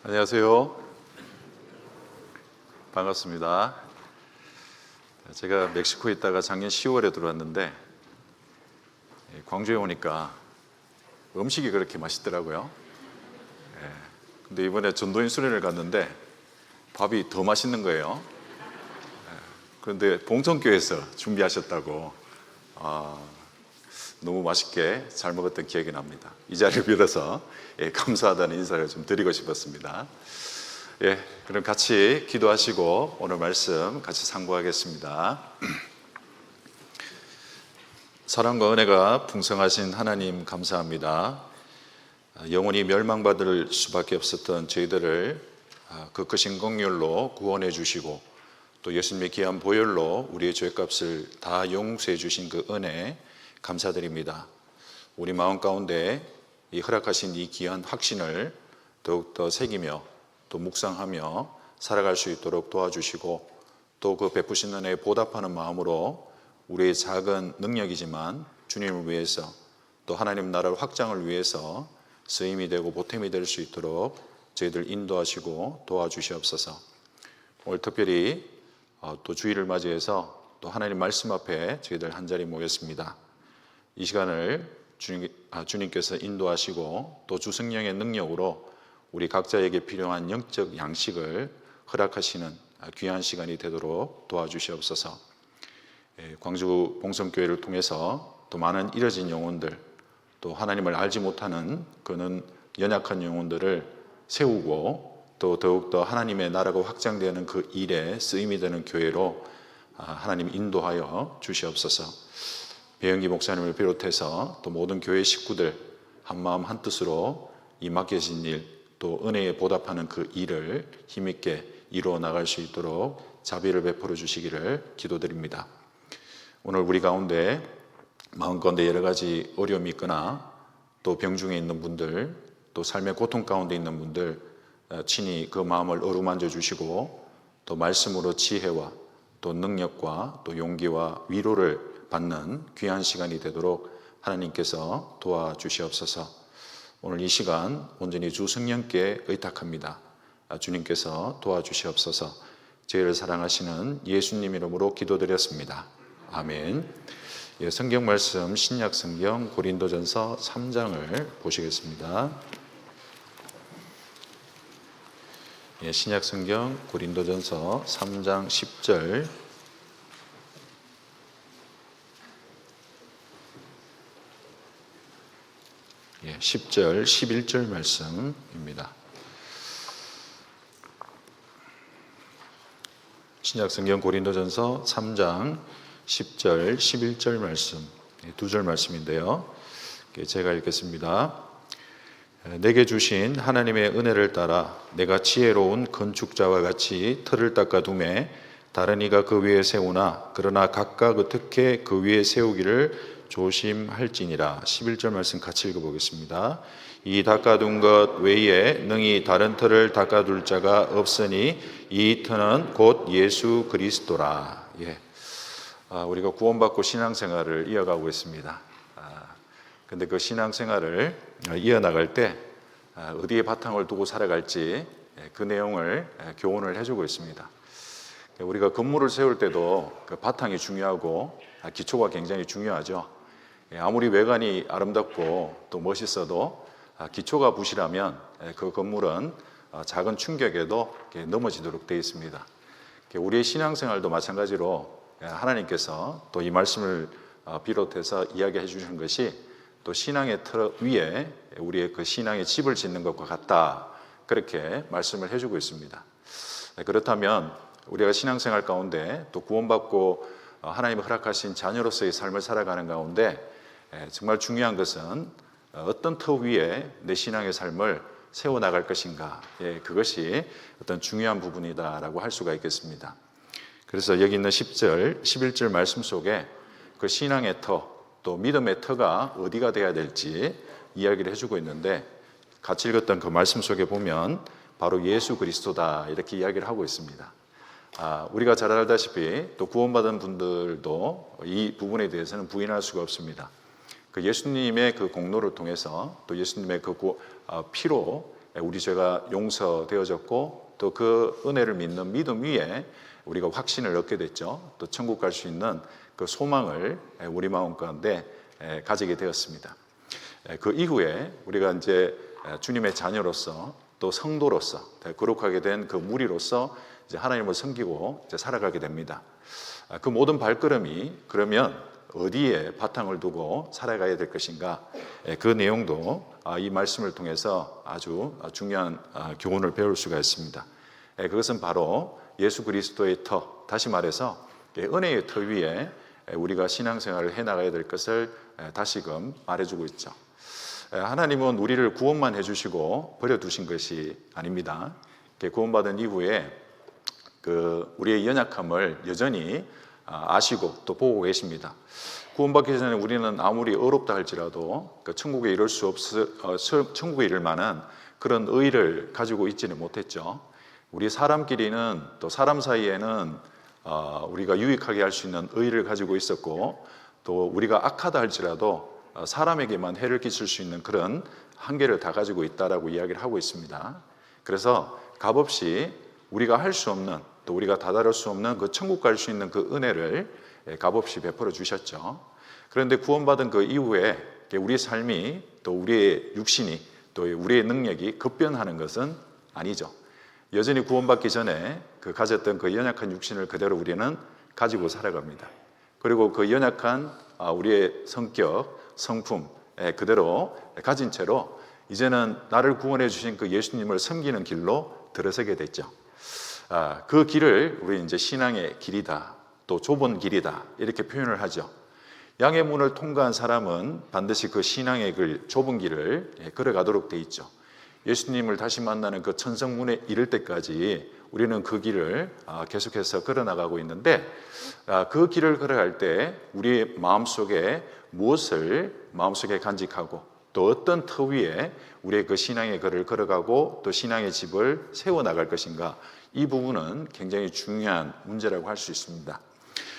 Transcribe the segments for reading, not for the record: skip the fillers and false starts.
안녕하세요. 반갑습니다. 제가 멕시코에 있다가 작년 10월에 들어왔는데 광주에 오니까 음식이 그렇게 맛있더라고요. 근데 이번에 전도인 수련을 갔는데 밥이 더 맛있는 거예요. 그런데 봉성교회에서 준비하셨다고 너무 맛있게 잘 먹었던 기억이 납니다. 이 자리를 빌어서 감사하다는 인사를 좀 드리고 싶었습니다. 그럼 같이 기도하시고 오늘 말씀 같이 상고하겠습니다. 사랑과 은혜가 풍성하신 하나님 감사합니다. 영원히 멸망받을 수밖에 없었던 저희들을 그 크신 긍휼로 구원해 주시고 또 예수님의 귀한 보혈로 우리의 죄값을 다 용서해 주신 그 은혜 감사드립니다. 우리 마음 가운데 이 허락하신 이 귀한 확신을 더욱더 새기며 또 묵상하며 살아갈 수 있도록 도와주시고 또 그 베푸신 은혜에 보답하는 마음으로 우리의 작은 능력이지만 주님을 위해서 또 하나님 나라를 확장을 위해서 쓰임이 되고 보탬이 될 수 있도록 저희들 인도하시고 도와주시옵소서. 오늘 특별히 또 주일을 맞이해서 또 하나님 말씀 앞에 저희들 한자리 모였습니다. 이 시간을 주님께서 인도하시고 또 주 성령의 능력으로 우리 각자에게 필요한 영적 양식을 허락하시는 귀한 시간이 되도록 도와주시옵소서. 광주 봉성교회를 통해서 또 많은 잃어진 영혼들 또 하나님을 알지 못하는 그는 연약한 영혼들을 세우고 또 더욱더 하나님의 나라가 확장되는 그 일에 쓰임이 되는 교회로 하나님 인도하여 주시옵소서. 배영기 목사님을 비롯해서 또 모든 교회 식구들 한마음 한뜻으로 이 맡겨진 일 또 은혜에 보답하는 그 일을 힘있게 이루어 나갈 수 있도록 자비를 베풀어 주시기를 기도드립니다. 오늘 우리 가운데 마음가운데 여러 가지 어려움이 있거나 또 병중에 있는 분들 또 삶의 고통 가운데 있는 분들 친히 그 마음을 어루만져 주시고 또 말씀으로 지혜와 또 능력과 또 용기와 위로를 받는 귀한 시간이 되도록 하나님께서 도와주시옵소서. 오늘 이 시간 온전히 주 성령께 의탁합니다. 주님께서 도와주시옵소서. 저희를 사랑하시는 예수님 이름으로 기도드렸습니다. 아멘. 성경 말씀 신약 성경 고린도전서 3장을 보시겠습니다. 신약 성경 고린도전서 3장 10절 10절 11절 말씀입니다. 신약 성경 고린도전서 3장 10절 11절 말씀 두 절 말씀인데요. 제가 읽겠습니다. 내게 주신 하나님의 은혜를 따라 내가 지혜로운 건축자와 같이 틀을 닦아 두매 다른 이가 그 위에 세우나 그러나 각각 어떻게 그 위에 세우기를 조심할지니라. 11절 말씀 같이 읽어보겠습니다. 이 닦아둔 것 외에 능히 다른 틀을 닦아둘 자가 없으니 이 틀은 곧 예수 그리스도라. 우리가 구원받고 신앙생활을 이어가고 있습니다. 근데 그 신앙생활을 이어나갈 때 어디에 바탕을 두고 살아갈지 그 내용을 교훈을 해주고 있습니다. 우리가 건물을 세울 때도 그 바탕이 중요하고 기초가 굉장히 중요하죠. 아무리 외관이 아름답고 또 멋있어도 기초가 부실하면 그 건물은 작은 충격에도 넘어지도록 되어 있습니다. 우리의 신앙생활도 마찬가지로 하나님께서 또 이 말씀을 비롯해서 이야기해 주시는 것이 또 신앙의 틀 위에 우리의 그 신앙의 집을 짓는 것과 같다, 그렇게 말씀을 해주고 있습니다. 그렇다면 우리가 신앙생활 가운데 또 구원받고 하나님이 허락하신 자녀로서의 삶을 살아가는 가운데 정말 중요한 것은 어떤 터 위에 내 신앙의 삶을 세워나갈 것인가, 그것이 어떤 중요한 부분이다라고 할 수가 있겠습니다. 그래서 여기 있는 10절, 11절 말씀 속에 그 신앙의 터, 또 믿음의 터가 어디가 돼야 될지 이야기를 해주고 있는데 같이 읽었던 그 말씀 속에 보면 바로 예수 그리스도다, 이렇게 이야기를 하고 있습니다. 우리가 잘 알다시피 또 구원받은 분들도 이 부분에 대해서는 부인할 수가 없습니다. 그 예수님의 그 공로를 통해서 또 예수님의 그 피로 우리 죄가 용서되어졌고 또 그 은혜를 믿는 믿음 위에 우리가 확신을 얻게 됐죠. 또 천국 갈 수 있는 그 소망을 우리 마음 가운데 가지게 되었습니다. 그 이후에 우리가 이제 주님의 자녀로서 또 성도로서 거룩하게 된 그 무리로서 이제 하나님을 섬기고 이제 살아가게 됩니다. 그 모든 발걸음이 그러면 어디에 바탕을 두고 살아가야 될 것인가? 그 내용도 이 말씀을 통해서 아주 중요한 교훈을 배울 수가 있습니다. 그것은 바로 예수 그리스도의 터, 다시 말해서 은혜의 터 위에 우리가 신앙생활을 해나가야 될 것을 다시금 말해주고 있죠. 하나님은 우리를 구원만 해주시고 버려두신 것이 아닙니다. 구원받은 이후에 우리의 연약함을 여전히 아시고 또 보고 계십니다. 구원받기 전에 우리는 아무리 어렵다 할지라도 천국에 천국에 이를 만한 그런 의를 가지고 있지는 못했죠. 우리 사람끼리는 또 사람 사이에는 우리가 유익하게 할 수 있는 의를 가지고 있었고 또 우리가 악하다 할지라도 사람에게만 해를 끼칠 수 있는 그런 한계를 다 가지고 있다라고 이야기를 하고 있습니다. 그래서 값없이 우리가 할 수 없는 또 우리가 다다를 수 없는 그 천국 갈 수 있는 그 은혜를 값없이 베풀어 주셨죠. 그런데 구원받은 그 이후에 우리의 삶이 또 우리의 육신이 또 우리의 능력이 급변하는 것은 아니죠. 여전히 구원받기 전에 가졌던 그 연약한 육신을 그대로 우리는 가지고 살아갑니다. 그리고 그 연약한 우리의 성격, 성품 그대로 가진 채로 이제는 나를 구원해 주신 그 예수님을 섬기는 길로 들어서게 됐죠. 그 길을 우리 이제 신앙의 길이다, 또 좁은 길이다 이렇게 표현을 하죠. 양의 문을 통과한 사람은 반드시 그 신앙의 길, 좁은 길을 걸어가도록 돼 있죠. 예수님을 다시 만나는 그 천성문에 이를 때까지 우리는 그 길을 계속해서 걸어나가고 있는데 그 길을 걸어갈 때 우리의 마음속에 무엇을 마음속에 간직하고 또 어떤 터 위에 우리의 그 신앙의 길을 걸어가고 또 신앙의 집을 세워나갈 것인가, 이 부분은 굉장히 중요한 문제라고 할 수 있습니다.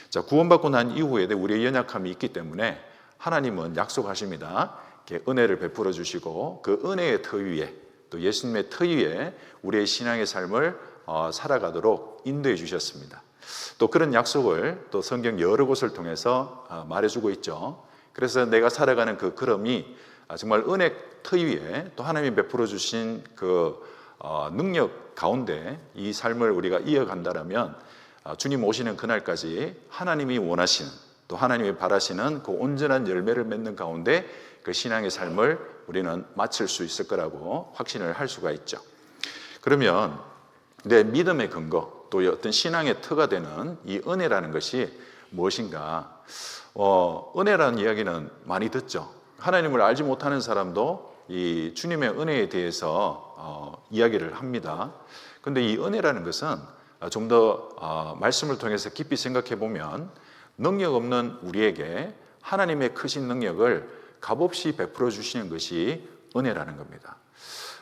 자, 구원받고 난 이후에 우리의 연약함이 있기 때문에 하나님은 약속하십니다. 은혜를 베풀어 주시고 그 은혜의 터 위에 또 예수님의 터 위에 우리의 신앙의 삶을 살아가도록 인도해 주셨습니다. 또 그런 약속을 또 성경 여러 곳을 통해서 말해주고 있죠. 그래서 내가 살아가는 그 걸음이 정말 은혜 터 위에 또 하나님이 베풀어 주신 그 능력 가운데 이 삶을 우리가 이어간다라면 주님 오시는 그날까지 하나님이 원하시는 또 하나님이 바라시는 그 온전한 열매를 맺는 가운데 그 신앙의 삶을 우리는 마칠 수 있을 거라고 확신을 할 수가 있죠. 그러면 내 믿음의 근거 또 어떤 신앙의 터가 되는 이 은혜라는 것이 무엇인가? 은혜라는 이야기는 많이 듣죠. 하나님을 알지 못하는 사람도 이 주님의 은혜에 대해서 이야기를 합니다. 그런데 이 은혜라는 것은 좀 더 말씀을 통해서 깊이 생각해 보면 능력 없는 우리에게 하나님의 크신 능력을 값없이 베풀어 주시는 것이 은혜라는 겁니다.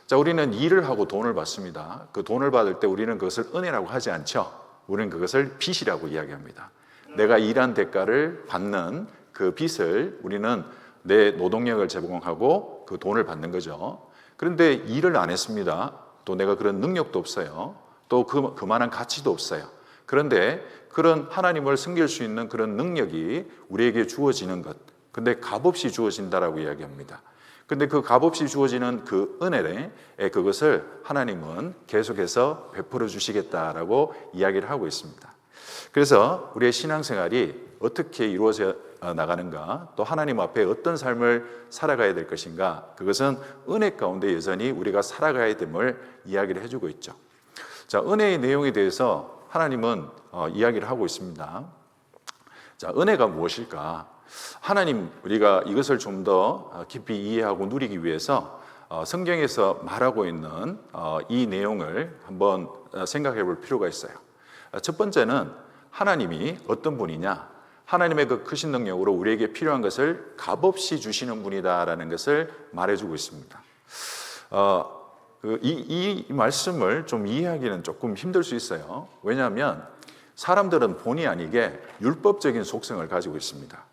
자, 우리는 일을 하고 돈을 받습니다. 그 돈을 받을 때 우리는 그것을 은혜라고 하지 않죠. 우리는 그것을 빚이라고 이야기합니다. 내가 일한 대가를 받는 그 빚을 우리는 내 노동력을 제공하고 그 돈을 받는 거죠. 그런데 일을 안 했습니다. 또 내가 그런 능력도 없어요. 또 그만한 가치도 없어요. 그런데 그런 하나님을 섬길 수 있는 그런 능력이 우리에게 주어지는 것, 근데 값없이 주어진다라고 이야기합니다. 근데 그 값없이 주어지는 그 은혜에 그것을 하나님은 계속해서 베풀어 주시겠다라고 이야기를 하고 있습니다. 그래서 우리의 신앙생활이 어떻게 이루어져 나가는가, 또 하나님 앞에 어떤 삶을 살아가야 될 것인가, 그것은 은혜 가운데 여전히 우리가 살아가야 됨을 이야기를 해주고 있죠. 자, 은혜의 내용에 대해서 하나님은 이야기를 하고 있습니다. 자, 은혜가 무엇일까? 하나님, 우리가 이것을 좀 더 깊이 이해하고 누리기 위해서 성경에서 말하고 있는 이 내용을 한번 생각해 볼 필요가 있어요. 첫 번째는 하나님이 어떤 분이냐? 하나님의 그 크신 능력으로 우리에게 필요한 것을 값없이 주시는 분이다라는 것을 말해주고 있습니다. 이 말씀을 좀 이해하기는 조금 힘들 수 있어요. 왜냐하면 사람들은 본의 아니게 율법적인 속성을 가지고 있습니다.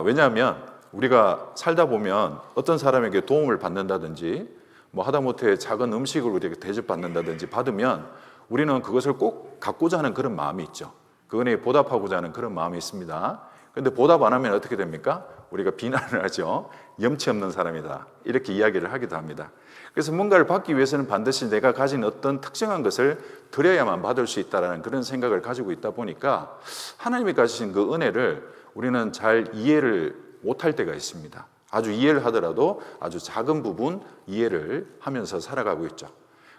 왜냐하면 우리가 살다 보면 어떤 사람에게 도움을 받는다든지 뭐 하다못해 작은 음식을 우리에게 대접받는다든지 받으면 우리는 그것을 꼭 갖고자 하는 그런 마음이 있죠. 그 은혜에 보답하고자 하는 그런 마음이 있습니다. 그런데 보답 안 하면 어떻게 됩니까? 우리가 비난을 하죠. 염치 없는 사람이다, 이렇게 이야기를 하기도 합니다. 그래서 뭔가를 받기 위해서는 반드시 내가 가진 어떤 특정한 것을 드려야만 받을 수 있다는 그런 생각을 가지고 있다 보니까 하나님이 가지신 그 은혜를 우리는 잘 이해를 못할 때가 있습니다. 아주 이해를 하더라도 아주 작은 부분 이해를 하면서 살아가고 있죠.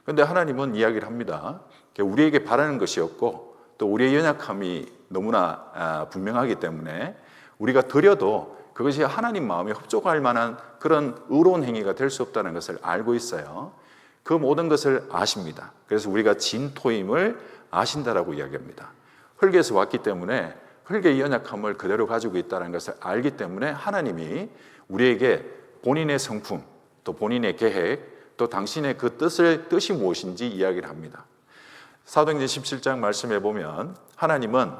그런데 하나님은 이야기를 합니다. 우리에게 바라는 것이 없고 또 우리의 연약함이 너무나 분명하기 때문에 우리가 드려도 그것이 하나님 마음에 흡족할 만한 그런 의로운 행위가 될 수 없다는 것을 알고 있어요. 그 모든 것을 아십니다. 그래서 우리가 진토임을 아신다라고 이야기합니다. 흙에서 왔기 때문에 흙의 연약함을 그대로 가지고 있다는 것을 알기 때문에 하나님이 우리에게 본인의 성품, 또 본인의 계획, 또 당신의 그 뜻이 무엇인지 이야기를 합니다. 사도행전 17장 말씀해 보면 하나님은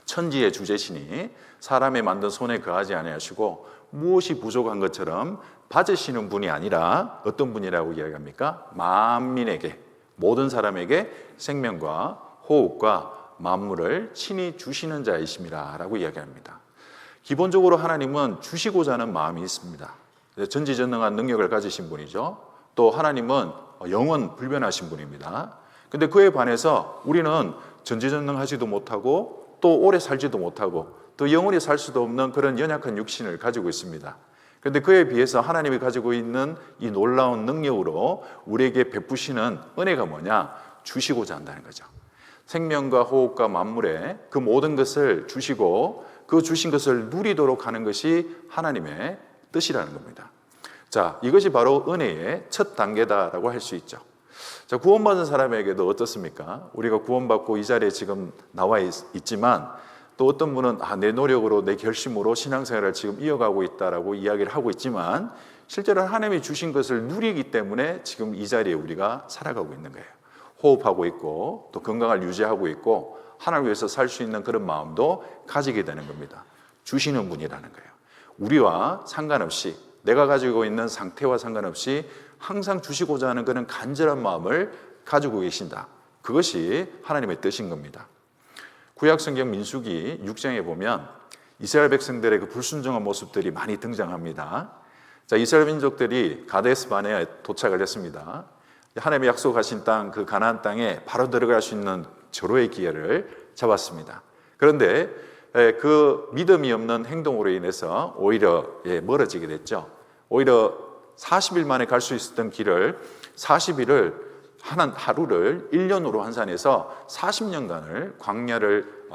천지의 주제시니 사람의 만든 손에 거하지 아니하시고 무엇이 부족한 것처럼 받으시는 분이 아니라 어떤 분이라고 이야기합니까? 만민에게, 모든 사람에게 생명과 호흡과 만물을 친히 주시는 자이심이라 라고 이야기합니다. 기본적으로 하나님은 주시고자 하는 마음이 있습니다. 전지전능한 능력을 가지신 분이죠. 또 하나님은 영원 불변하신 분입니다. 근데 그에 반해서 우리는 전지전능하지도 못하고 또 오래 살지도 못하고 또 영원히 살 수도 없는 그런 연약한 육신을 가지고 있습니다. 그런데 그에 비해서 하나님이 가지고 있는 이 놀라운 능력으로 우리에게 베푸시는 은혜가 뭐냐? 주시고자 한다는 거죠. 생명과 호흡과 만물에 그 모든 것을 주시고 그 주신 것을 누리도록 하는 것이 하나님의 뜻이라는 겁니다. 자, 이것이 바로 은혜의 첫 단계다라고 할 수 있죠. 자, 구원받은 사람에게도 어떻습니까? 우리가 구원받고 이 자리에 지금 나와 있지만 또 어떤 분은 내 노력으로 내 결심으로 신앙생활을 지금 이어가고 있다라고 이야기를 하고 있지만 실제로 하나님이 주신 것을 누리기 때문에 지금 이 자리에 우리가 살아가고 있는 거예요. 호흡하고 있고 또 건강을 유지하고 있고 하나님을 위해서 살 수 있는 그런 마음도 가지게 되는 겁니다. 주시는 분이라는 거예요. 우리와 상관없이 내가 가지고 있는 상태와 상관없이 항상 주시고자 하는 그런 간절한 마음을 가지고 계신다. 그것이 하나님의 뜻인 겁니다. 구약성경 민수기 6장에 보면 이스라엘 백성들의 그 불순종한 모습들이 많이 등장합니다. 자, 이스라엘 민족들이 가데스 바네아에 도착을 했습니다. 하나님의 약속하신 땅, 그 가나안 땅에 바로 들어갈 수 있는 절호의 기회를 잡았습니다. 그런데 그 믿음이 없는 행동으로 인해서 오히려 멀어지게 됐죠. 오히려 40일 만에 갈 수 있었던 길을 40일을 하루를 1년으로 환산해서 40년간을 광야를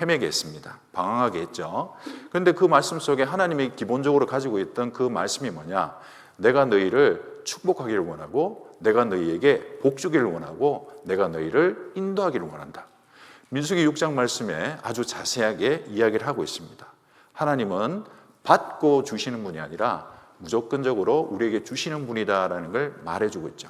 헤매게 했습니다. 방황하게 했죠. 그런데 그 말씀 속에 하나님이 기본적으로 가지고 있던 그 말씀이 뭐냐? 내가 너희를 축복하기를 원하고 내가 너희에게 복 주기를 원하고 내가 너희를 인도하기를 원한다. 민수기 6장 말씀에 아주 자세하게 이야기를 하고 있습니다. 하나님은 받고 주시는 분이 아니라 무조건적으로 우리에게 주시는 분이다라는 걸 말해주고 있죠.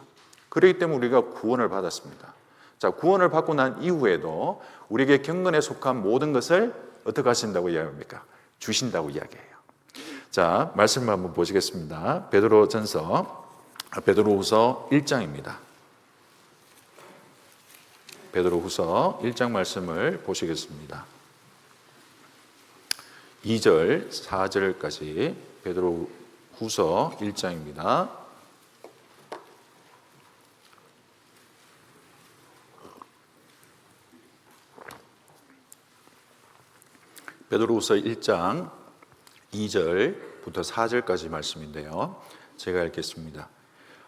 그렇기 때문에 우리가 구원을 받았습니다. 자, 구원을 받고 난 이후에도 우리에게 경건에 속한 모든 것을 어떻게 하신다고 이야기합니까? 주신다고 이야기해요. 자, 말씀을 한번 보시겠습니다. 베드로후서 1장입니다. 베드로후서 1장 말씀을 보시겠습니다. 2절, 4절까지 베드로후서 1장입니다. 베드로후서 1장 2절부터 4절까지 말씀인데요. 제가 읽겠습니다.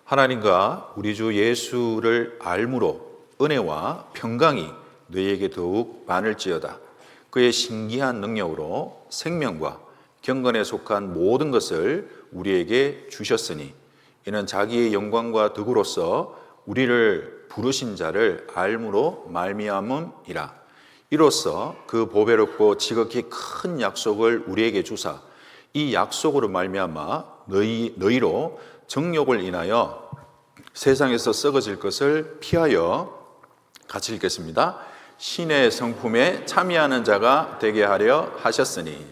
하나님과 우리 주 예수를 알므로 은혜와 평강이 너희에게 더욱 많을지어다. 그의 신기한 능력으로 생명과 경건에 속한 모든 것을 우리에게 주셨으니 이는 자기의 영광과 덕으로서 우리를 부르신 자를 알므로 말미암음이라. 이로써 그 보배롭고 지극히 큰 약속을 우리에게 주사 이 약속으로 말미암아 너희로 정욕을 인하여 세상에서 썩어질 것을 피하여, 같이 읽겠습니다. 신의 성품에 참여하는 자가 되게 하려 하셨으니.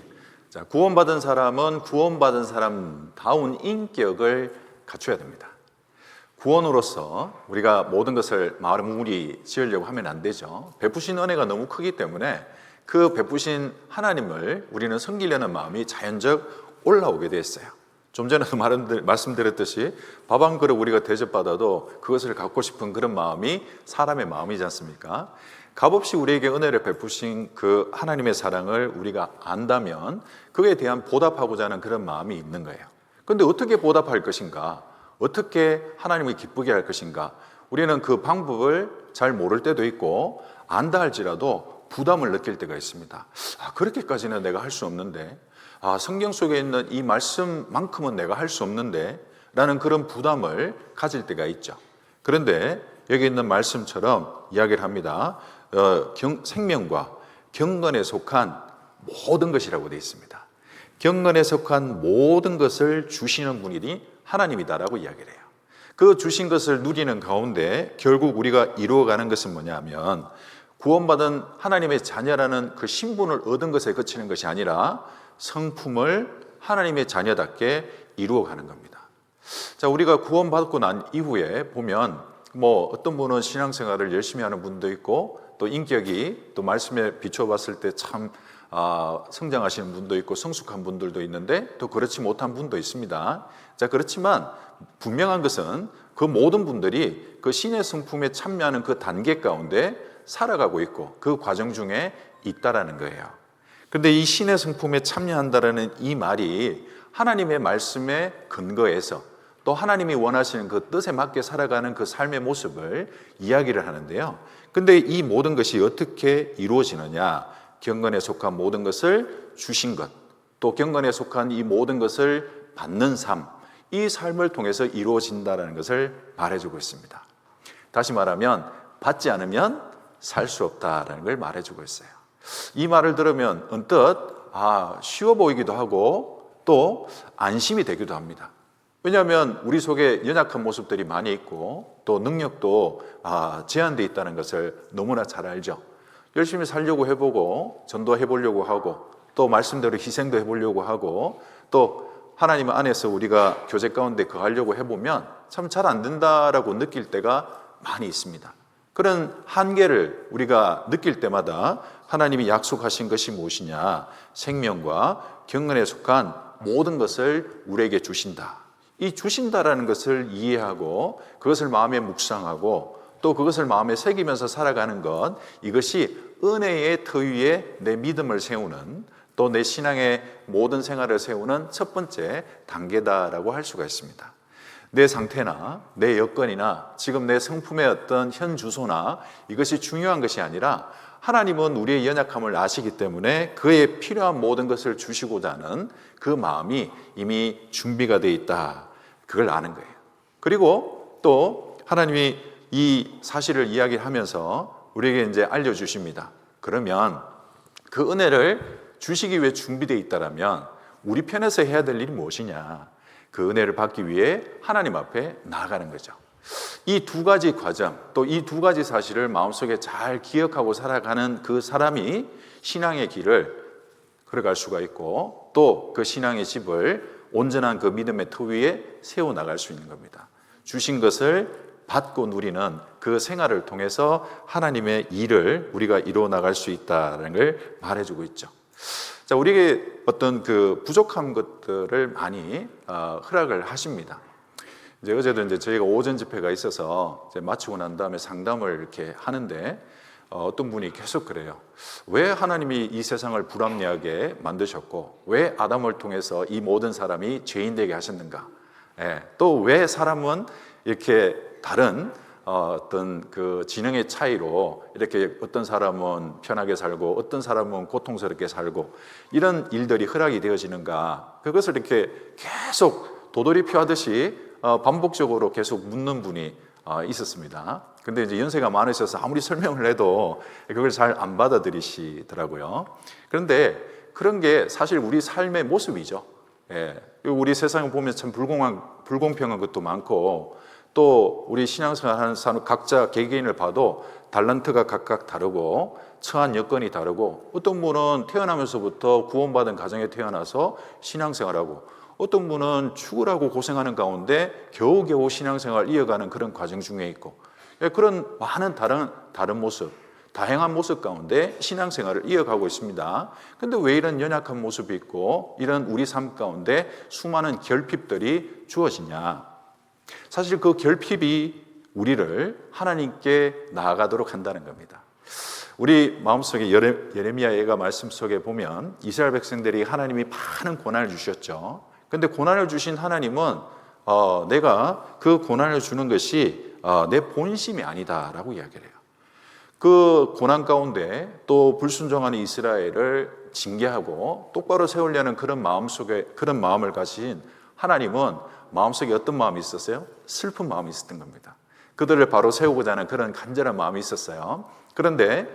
자, 구원받은 사람은 구원받은 사람다운 인격을 갖춰야 됩니다. 구원으로서 우리가 모든 것을 마무리 지으려고 하면 안 되죠. 베푸신 은혜가 너무 크기 때문에 그 베푸신 하나님을 우리는 섬기려는 마음이 자연적 올라오게 됐어요. 좀 전에도 말씀드렸듯이 밥 한 그릇 우리가 대접받아도 그것을 갖고 싶은 그런 마음이 사람의 마음이지 않습니까? 값없이 우리에게 은혜를 베푸신 그 하나님의 사랑을 우리가 안다면 그에 대한 보답하고자 하는 그런 마음이 있는 거예요. 그런데 어떻게 보답할 것인가? 어떻게 하나님을 기쁘게 할 것인가? 우리는 그 방법을 잘 모를 때도 있고 안다 할지라도 부담을 느낄 때가 있습니다. 그렇게까지는 내가 할 수 없는데, 성경 속에 있는 이 말씀만큼은 내가 할 수 없는데 라는 그런 부담을 가질 때가 있죠. 그런데 여기 있는 말씀처럼 이야기를 합니다. 생명과 경건에 속한 모든 것이라고 되어 있습니다. 경건에 속한 모든 것을 주시는 분이 하나님이다라고 이야기를 해요. 그 주신 것을 누리는 가운데 결국 우리가 이루어가는 것은 뭐냐면 구원받은 하나님의 자녀라는 그 신분을 얻은 것에 그치는 것이 아니라 성품을 하나님의 자녀답게 이루어가는 겁니다. 자, 우리가 구원받고 난 이후에 보면 어떤 분은 신앙생활을 열심히 하는 분도 있고 또 인격이 또 말씀에 비춰봤을 때 참 성장하시는 분도 있고 성숙한 분들도 있는데 또 그렇지 못한 분도 있습니다. 자, 그렇지만 분명한 것은 그 모든 분들이 그 신의 성품에 참여하는 그 단계 가운데 살아가고 있고 그 과정 중에 있다라는 거예요. 그런데 이 신의 성품에 참여한다라는 이 말이 하나님의 말씀에 근거해서 또 하나님이 원하시는 그 뜻에 맞게 살아가는 그 삶의 모습을 이야기를 하는데요. 근데 이 모든 것이 어떻게 이루어지느냐? 경건에 속한 모든 것을 주신 것, 또 경건에 속한 이 모든 것을 받는 삶, 이 삶을 통해서 이루어진다는 것을 말해주고 있습니다. 다시 말하면 받지 않으면 살 수 없다라는 걸 말해주고 있어요. 이 말을 들으면 언뜻 쉬워 보이기도 하고 또 안심이 되기도 합니다. 왜냐하면 우리 속에 연약한 모습들이 많이 있고 또 능력도 제한되어 있다는 것을 너무나 잘 알죠. 열심히 살려고 해보고 전도해 보려고 하고 또 말씀대로 희생도 해보려고 하고 또 하나님 안에서 우리가 교제 가운데 거하려고 해보면 참 잘 안 된다라고 느낄 때가 많이 있습니다. 그런 한계를 우리가 느낄 때마다 하나님이 약속하신 것이 무엇이냐? 생명과 경건에 속한 모든 것을 우리에게 주신다. 이 주신다라는 것을 이해하고 그것을 마음에 묵상하고 또 그것을 마음에 새기면서 살아가는 것, 이것이 은혜의 터 위에 내 믿음을 세우는 또 내 신앙의 모든 생활을 세우는 첫 번째 단계다라고 할 수가 있습니다. 내 상태나 내 여건이나 지금 내 성품의 어떤 현 주소나 이것이 중요한 것이 아니라 하나님은 우리의 연약함을 아시기 때문에 그에 필요한 모든 것을 주시고자 하는 그 마음이 이미 준비가 되어 있다. 그걸 아는 거예요. 그리고 또 하나님이 이 사실을 이야기하면서 우리에게 이제 알려주십니다. 그러면 그 은혜를 주시기 위해 준비되어 있다면 우리 편에서 해야 될 일이 무엇이냐? 그 은혜를 받기 위해 하나님 앞에 나아가는 거죠. 이 두 가지 과정, 또 이 두 가지 사실을 마음속에 잘 기억하고 살아가는 그 사람이 신앙의 길을 걸어갈 수가 있고 또 그 신앙의 집을 온전한 그 믿음의 터 위에 세워나갈 수 있는 겁니다. 주신 것을 받고 누리는 그 생활을 통해서 하나님의 일을 우리가 이루어 나갈 수 있다는 걸 말해주고 있죠. 자, 우리에게 어떤 그 부족한 것들을 많이 허락을 하십니다. 어제도 이제 저희가 오전 집회가 있어서 이제 마치고 난 다음에 상담을 이렇게 하는데 어떤 분이 계속 그래요. 왜 하나님이 이 세상을 불합리하게 만드셨고 왜 아담을 통해서 이 모든 사람이 죄인 되게 하셨는가? 또 왜 사람은 이렇게 다른 어떤 그 지능의 차이로 이렇게 어떤 사람은 편하게 살고 어떤 사람은 고통스럽게 살고 이런 일들이 허락이 되어지는가? 그것을 이렇게 계속 도돌이표 하듯이 반복적으로 계속 묻는 분이 있었습니다. 근데 이제 연세가 많으셔서 아무리 설명을 해도 그걸 잘 안 받아들이시더라고요. 그런데 그런 게 사실 우리 삶의 모습이죠. 우리 세상을 보면 참 불공평한 것도 많고 또 우리 신앙생활 하는 사람 각자 개개인을 봐도 달란트가 각각 다르고 처한 여건이 다르고 어떤 분은 태어나면서부터 구원받은 가정에 태어나서 신앙생활하고 어떤 분은 죽으라고 고생하는 가운데 겨우겨우 신앙생활 이어가는 그런 과정 중에 있고, 그런 많은 다른 모습, 다양한 모습 가운데 신앙생활을 이어가고 있습니다. 근데 왜 이런 연약한 모습이 있고 이런 우리 삶 가운데 수많은 결핍들이 주어지냐? 사실 그 결핍이 우리를 하나님께 나아가도록 한다는 겁니다. 우리 마음속에 예레미야의 말씀 속에 보면 이스라엘 백성들이 하나님이 많은 고난을 주셨죠. 근데 고난을 주신 하나님은 내가 그 고난을 주는 것이 내 본심이 아니다라고 이야기를 해요. 그 고난 가운데 또 불순종하는 이스라엘을 징계하고 똑바로 세우려는 그런 마음을 가진 하나님은 마음속에 어떤 마음이 있었어요? 슬픈 마음이 있었던 겁니다. 그들을 바로 세우고자 하는 그런 간절한 마음이 있었어요. 그런데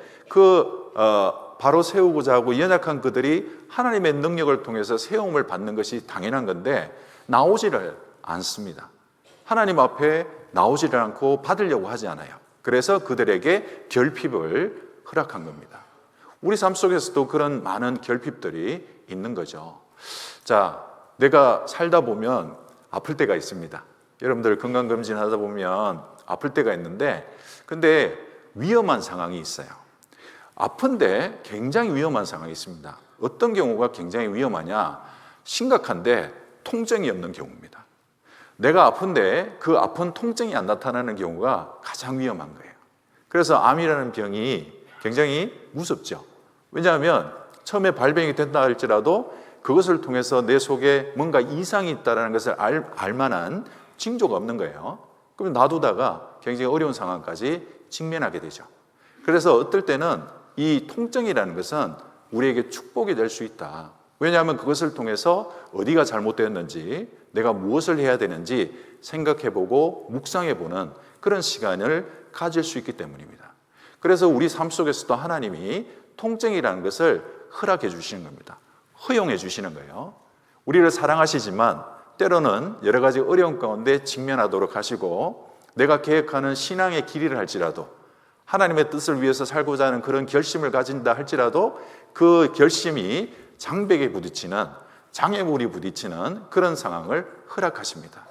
바로 세우고자 하고 연약한 그들이 하나님의 능력을 통해서 세움을 받는 것이 당연한 건데 나오지를 않습니다. 하나님 앞에 나오지를 않고 받으려고 하지 않아요. 그래서 그들에게 결핍을 허락한 겁니다. 우리 삶 속에서도 그런 많은 결핍들이 있는 거죠. 자, 내가 살다 보면 아플 때가 있습니다. 여러분들 건강검진 하다 보면 아플 때가 있는데, 근데 위험한 상황이 있어요. 아픈데 굉장히 위험한 상황이 있습니다. 어떤 경우가 굉장히 위험하냐? 심각한데 통증이 없는 경우입니다. 내가 아픈데 그 아픈 통증이 안 나타나는 경우가 가장 위험한 거예요. 그래서 암이라는 병이 굉장히 무섭죠. 왜냐하면 처음에 발병이 된다 할지라도 그것을 통해서 내 속에 뭔가 이상이 있다는 것을 알 만한 징조가 없는 거예요. 그럼 놔두다가 굉장히 어려운 상황까지 직면하게 되죠. 그래서 어떨 때는 이 통증이라는 것은 우리에게 축복이 될 수 있다. 왜냐하면 그것을 통해서 어디가 잘못되었는지, 내가 무엇을 해야 되는지 생각해보고 묵상해보는 그런 시간을 가질 수 있기 때문입니다. 그래서 우리 삶 속에서도 하나님이 통증이라는 것을 허락해 주시는 겁니다. 허용해 주시는 거예요. 우리를 사랑하시지만 때로는 여러 가지 어려움 가운데 직면하도록 하시고, 내가 계획하는 신앙의 길이를 할지라도, 하나님의 뜻을 위해서 살고자 하는 그런 결심을 가진다 할지라도 그 결심이 장벽에 부딪히는, 장애물이 부딪히는 그런 상황을 허락하십니다.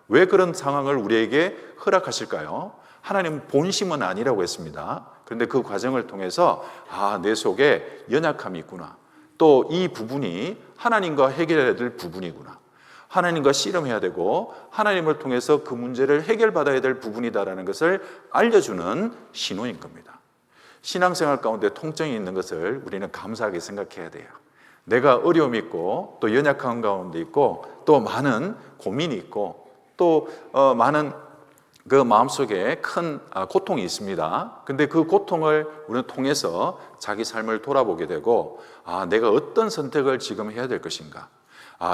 왜 그런 상황을 우리에게 허락하실까요? 하나님은 본심은 아니라고 했습니다. 그런데 그 과정을 통해서 내 속에 연약함이 있구나, 또 이 부분이 하나님과 해결해야 될 부분이구나, 하나님과 씨름해야 되고 하나님을 통해서 그 문제를 해결받아야 될 부분이다라는 것을 알려주는 신호인 겁니다. 신앙생활 가운데 통증이 있는 것을 우리는 감사하게 생각해야 돼요. 내가 어려움이 있고 또 연약한 가운데 있고 또 많은 고민이 있고 또 많은 그 마음속에 큰 고통이 있습니다. 근데 그 고통을 우리는 통해서 자기 삶을 돌아보게 되고, 내가 어떤 선택을 지금 해야 될 것인가,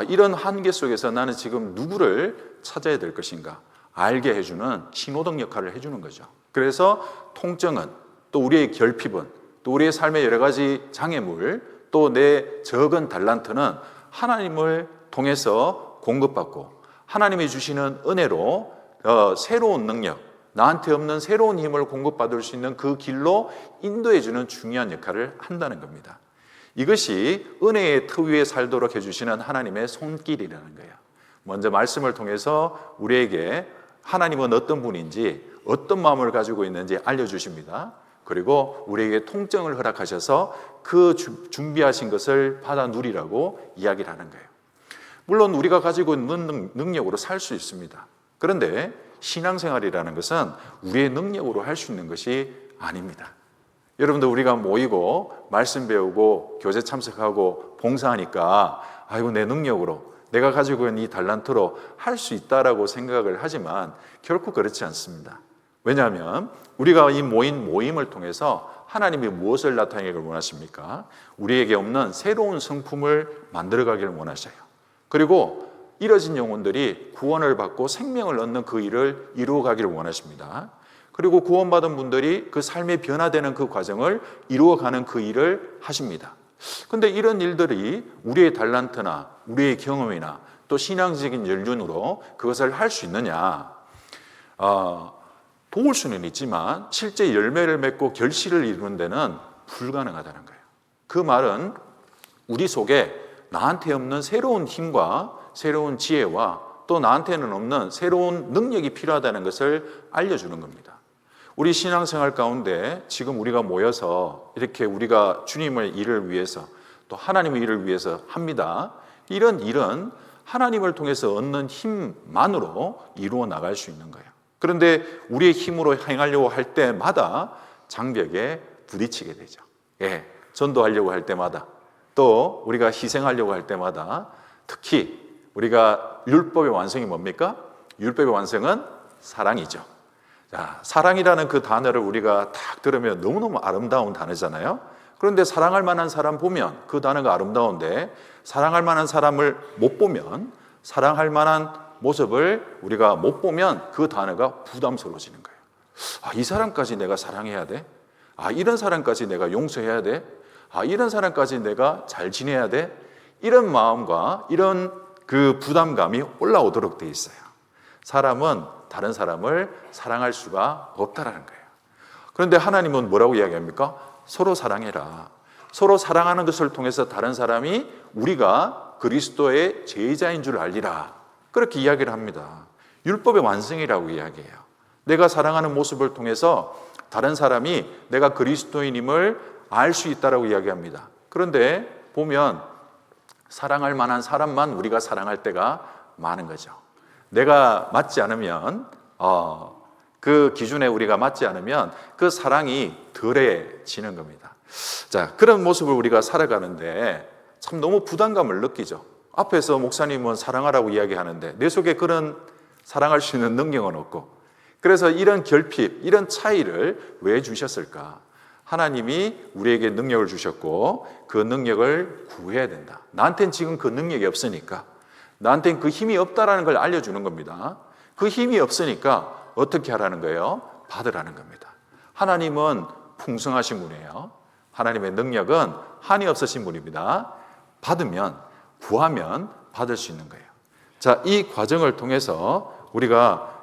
이런 한계 속에서 나는 지금 누구를 찾아야 될 것인가 알게 해주는 신호등 역할을 해주는 거죠. 그래서 통증은, 또 우리의 결핍은, 또 우리의 삶의 여러 가지 장애물, 또 내 적은 달란트는 하나님을 통해서 공급받고 하나님이 주시는 은혜로 새로운 능력, 나한테 없는 새로운 힘을 공급받을 수 있는 그 길로 인도해주는 중요한 역할을 한다는 겁니다. 이것이 은혜의 터 위에 살도록 해주시는 하나님의 손길이라는 거예요. 먼저 말씀을 통해서 우리에게 하나님은 어떤 분인지, 어떤 마음을 가지고 있는지 알려주십니다. 그리고 우리에게 통증을 허락하셔서 그 준비하신 것을 받아 누리라고 이야기를 하는 거예요. 물론 우리가 가지고 있는 능력으로 살 수 있습니다. 그런데 신앙생활이라는 것은 우리의 능력으로 할 수 있는 것이 아닙니다. 여러분들, 우리가 모이고 말씀 배우고 교제 참석하고 봉사하니까 내 능력으로, 내가 가지고 있는 이 달란트로 할 수 있다라고 생각을 하지만 결코 그렇지 않습니다. 왜냐하면 우리가 이 모임을 통해서 하나님이 무엇을 나타내기를 원하십니까? 우리에게 없는 새로운 성품을 만들어가기를 원하셔요. 그리고 잃어진 영혼들이 구원을 받고 생명을 얻는 그 일을 이루어가기를 원하십니다. 그리고 구원받은 분들이 그 삶이 변화되는 그 과정을 이루어가는 그 일을 하십니다. 그런데 이런 일들이 우리의 달란트나 우리의 경험이나 또 신앙적인 연륜으로 그것을 할 수 있느냐? 도울 수는 있지만 실제 열매를 맺고 결실을 이루는 데는 불가능하다는 거예요. 그 말은 우리 속에 나한테 없는 새로운 힘과 새로운 지혜와 또 나한테는 없는 새로운 능력이 필요하다는 것을 알려주는 겁니다. 우리 신앙생활 가운데 지금 우리가 모여서 이렇게 우리가 주님의 일을 위해서 또 하나님의 일을 위해서 합니다. 이런 일은 하나님을 통해서 얻는 힘만으로 이루어 나갈 수 있는 거예요. 그런데 우리의 힘으로 행하려고 할 때마다 장벽에 부딪히게 되죠. 전도하려고 할 때마다, 또 우리가 희생하려고 할 때마다, 특히 우리가 율법의 완성이 뭡니까? 율법의 완성은 사랑이죠. 자, 사랑이라는 그 단어를 우리가 딱 들으면 너무너무 아름다운 단어잖아요. 그런데 사랑할 만한 사람 보면 그 단어가 아름다운데, 사랑할 만한 사람을 못 보면, 사랑할 만한 모습을 우리가 못 보면 그 단어가 부담스러워지는 거예요. 이 사람까지 내가 사랑해야 돼? 이런 사람까지 내가 용서해야 돼? 이런 사람까지 내가 잘 지내야 돼? 이런 마음과 이런 그 부담감이 올라오도록 돼 있어요. 사람은 다른 사람을 사랑할 수가 없다라는 거예요. 그런데 하나님은 뭐라고 이야기합니까? 서로 사랑해라. 서로 사랑하는 것을 통해서 다른 사람이 우리가 그리스도의 제자인 줄 알리라. 그렇게 이야기를 합니다. 율법의 완성이라고 이야기해요. 내가 사랑하는 모습을 통해서 다른 사람이 내가 그리스도인임을 알 수 있다라고 이야기합니다. 그런데 보면 사랑할 만한 사람만 우리가 사랑할 때가 많은 거죠. 내가 맞지 않으면, 그 기준에 우리가 맞지 않으면 그 사랑이 덜해지는 겁니다. 자, 그런 모습을 우리가 살아가는데 참 너무 부담감을 느끼죠. 앞에서 목사님은 사랑하라고 이야기하는데 내 속에 그런 사랑할 수 있는 능력은 없고, 그래서 이런 결핍, 이런 차이를 왜 주셨을까? 하나님이 우리에게 능력을 주셨고 그 능력을 구해야 된다. 나한테는 지금 그 능력이 없으니까, 나한테는 그 힘이 없다라는 걸 알려주는 겁니다. 그 힘이 없으니까 어떻게 하라는 거예요? 받으라는 겁니다. 하나님은 풍성하신 분이에요. 하나님의 능력은 한이 없으신 분입니다. 받으면, 구하면 받을 수 있는 거예요. 자, 이 과정을 통해서 우리가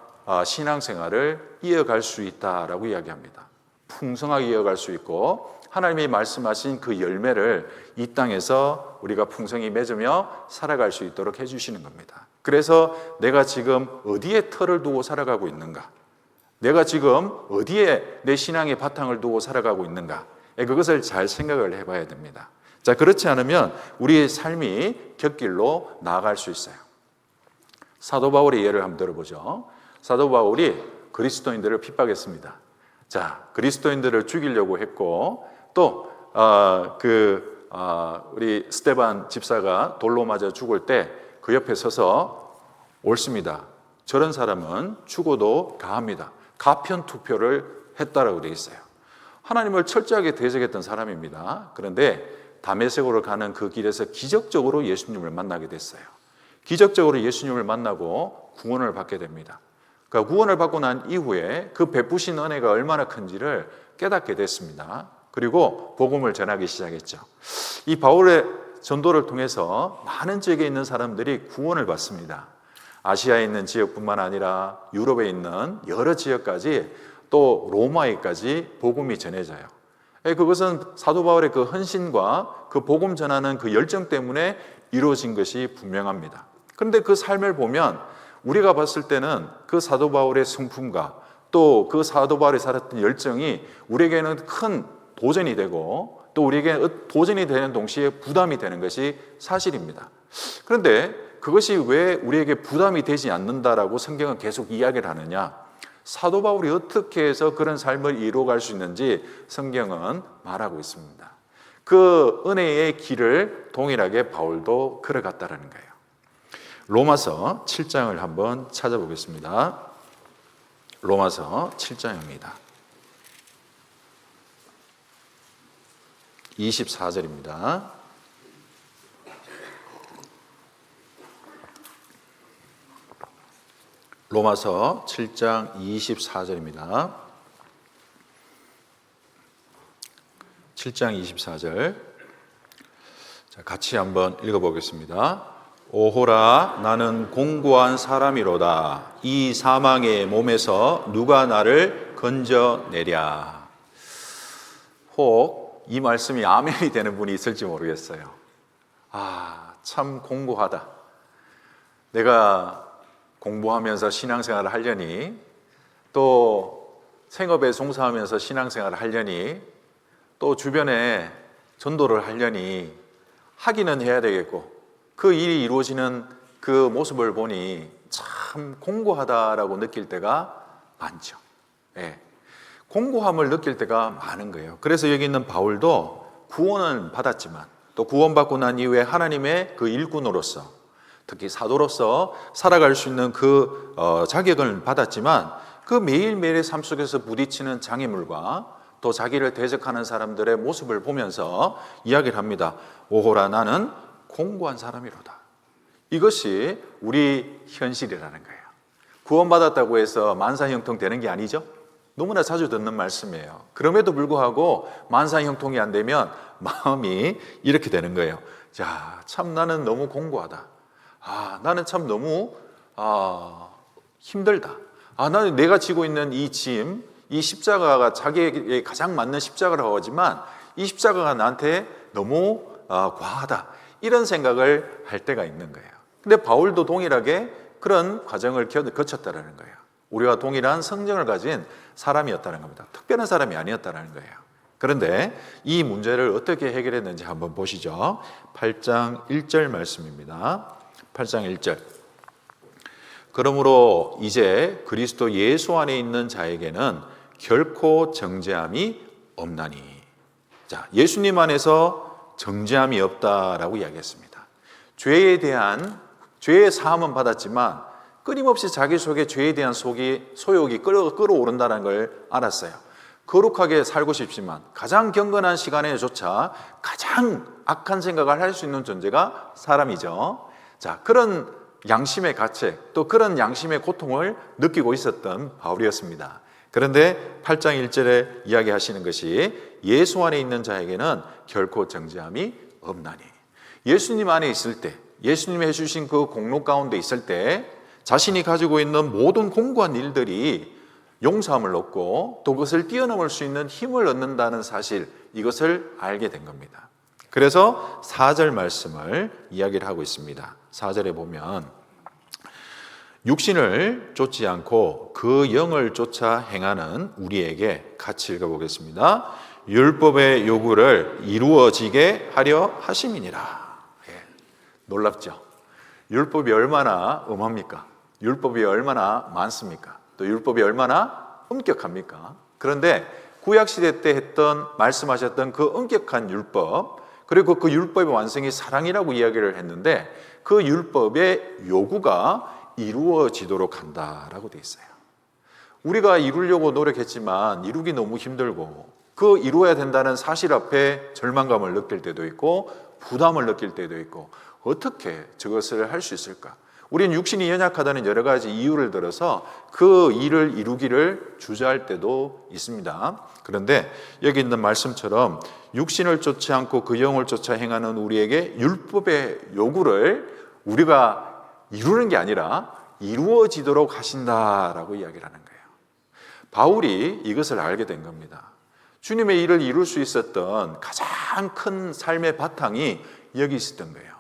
신앙생활을 이어갈 수 있다라고 이야기합니다. 풍성하게 이어갈 수 있고 하나님이 말씀하신 그 열매를 이 땅에서 우리가 풍성히 맺으며 살아갈 수 있도록 해주시는 겁니다. 그래서 내가 지금 어디에 터를 두고 살아가고 있는가? 내가 지금 어디에 내 신앙의 바탕을 두고 살아가고 있는가? 그것을 잘 생각을 해봐야 됩니다. 자, 그렇지 않으면 우리의 삶이 곁길로 나아갈 수 있어요. 사도 바울의 예를 한번 들어보죠. 사도 바울이 그리스도인들을 핍박했습니다. 자, 그리스도인들을 죽이려고 했고 또 우리 스데반 집사가 돌로 맞아 죽을 때 그 옆에 서서 옳습니다. 저런 사람은 죽어도 가합니다. 가편 투표를 했다라고 되어 있어요. 하나님을 철저하게 대적했던 사람입니다. 그런데 다메섹으로 가는 그 길에서 기적적으로 예수님을 만나게 됐어요. 기적적으로 예수님을 만나고 구원을 받게 됩니다. 그러니까 구원을 받고 난 이후에 그 베푸신 은혜가 얼마나 큰지를 깨닫게 됐습니다. 그리고 복음을 전하기 시작했죠. 이 바울의 전도를 통해서 많은 지역에 있는 사람들이 구원을 받습니다. 아시아에 있는 지역뿐만 아니라 유럽에 있는 여러 지역까지 또 로마에까지 복음이 전해져요. 그것은 사도 바울의 그 헌신과 그 복음 전하는 그 열정 때문에 이루어진 것이 분명합니다. 그런데 그 삶을 보면 우리가 봤을 때는 그 사도 바울의 성품과 또 그 사도 바울이 살았던 열정이 우리에게는 큰 도전이 되고 또 우리에게 도전이 되는 동시에 부담이 되는 것이 사실입니다. 그런데 그것이 왜 우리에게 부담이 되지 않는다라고 성경은 계속 이야기를 하느냐? 사도 바울이 어떻게 해서 그런 삶을 이루어갈 수 있는지 성경은 말하고 있습니다. 그 은혜의 길을 동일하게 바울도 걸어갔다라는 거예요. 로마서 7장을 한번 찾아보겠습니다. 로마서 7장입니다. 24절입니다. 로마서 7장 24절입니다. 7장 24절. 자, 같이 한번 읽어보겠습니다. 오호라, 나는 공고한 사람이로다. 이 사망의 몸에서 누가 나를 건져내랴. 혹 이 말씀이 아멘이 되는 분이 있을지 모르겠어요. 참 공고하다. 내가 공부하면서 신앙생활을 하려니, 또 생업에 종사하면서 신앙생활을 하려니, 또 주변에 전도를 하려니 하기는 해야 되겠고, 그 일이 이루어지는 그 모습을 보니 참 공고하다라고 느낄 때가 많죠. 예. 공고함을 느낄 때가 많은 거예요. 그래서 여기 있는 바울도 구원은 받았지만, 또 구원받고 난 이후에 하나님의 그 일꾼으로서, 특히 사도로서 살아갈 수 있는 그 자격을 받았지만, 그 매일매일의 삶 속에서 부딪히는 장애물과 또 자기를 대적하는 사람들의 모습을 보면서 이야기를 합니다. 오호라, 나는 공고한 사람이로다. 이것이 우리 현실이라는 거예요. 구원받았다고 해서 만사형통 되는 게 아니죠. 너무나 자주 듣는 말씀이에요. 그럼에도 불구하고 만사형통이 안 되면 마음이 이렇게 되는 거예요. 자, 참 나는 너무 공고하다. 나는 참 너무 힘들다. 나는 내가 지고 있는 이 짐, 이 십자가가 자기에게 가장 맞는 십자가라고 하지만 이 십자가가 나한테 너무 과하다. 이런 생각을 할 때가 있는 거예요. 근데 바울도 동일하게 그런 과정을 거쳤다는 거예요. 우리와 동일한 성정을 가진 사람이었다는 겁니다. 특별한 사람이 아니었다는 거예요. 그런데 이 문제를 어떻게 해결했는지 한번 보시죠. 8장 1절 말씀입니다. 8장 1절. 그러므로 이제 그리스도 예수 안에 있는 자에게는 결코 정죄함이 없나니. 자, 예수님 안에서 정죄함이 없다라고 이야기했습니다. 죄의 사함은 받았지만 끊임없이 자기 속에 죄에 대한 소욕이 끌어오른다는 걸 알았어요. 거룩하게 살고 싶지만 가장 경건한 시간에조차 가장 악한 생각을 할 수 있는 존재가 사람이죠. 자, 그런 양심의 가책, 또 그런 양심의 고통을 느끼고 있었던 바울이었습니다. 그런데 8장 1절에 이야기하시는 것이 예수 안에 있는 자에게는 결코 정죄함이 없나니. 예수님 안에 있을 때, 예수님이 해주신 그 공로 가운데 있을 때 자신이 가지고 있는 모든 공고한 일들이 용서함을 얻고 또 그것을 뛰어넘을 수 있는 힘을 얻는다는 사실, 이것을 알게 된 겁니다. 그래서 4절 말씀을 이야기를 하고 있습니다. 4절에 보면 육신을 쫓지 않고 그 영을 쫓아 행하는 우리에게, 같이 읽어보겠습니다. 율법의 요구를 이루어지게 하려 하심이니라. 놀랍죠? 율법이 얼마나 엄합니까? 율법이 얼마나 많습니까? 또 율법이 얼마나 엄격합니까? 그런데 구약시대 때 말씀하셨던 그 엄격한 율법, 그리고 그 율법의 완성이 사랑이라고 이야기를 했는데 그 율법의 요구가 이루어지도록 한다라고 돼 있어요. 우리가 이루려고 노력했지만 이루기 너무 힘들고 그 이루어야 된다는 사실 앞에 절망감을 느낄 때도 있고 부담을 느낄 때도 있고, 어떻게 저것을 할 수 있을까? 우리는 육신이 연약하다는 여러 가지 이유를 들어서 그 일을 이루기를 주저할 때도 있습니다. 그런데 여기 있는 말씀처럼 육신을 쫓지 않고 그 영을 쫓아 행하는 우리에게 율법의 요구를 우리가 이루는 게 아니라 이루어지도록 하신다라고 이야기를 하는 거예요. 바울이 이것을 알게 된 겁니다. 주님의 일을 이룰 수 있었던 가장 큰 삶의 바탕이 여기 있었던 거예요.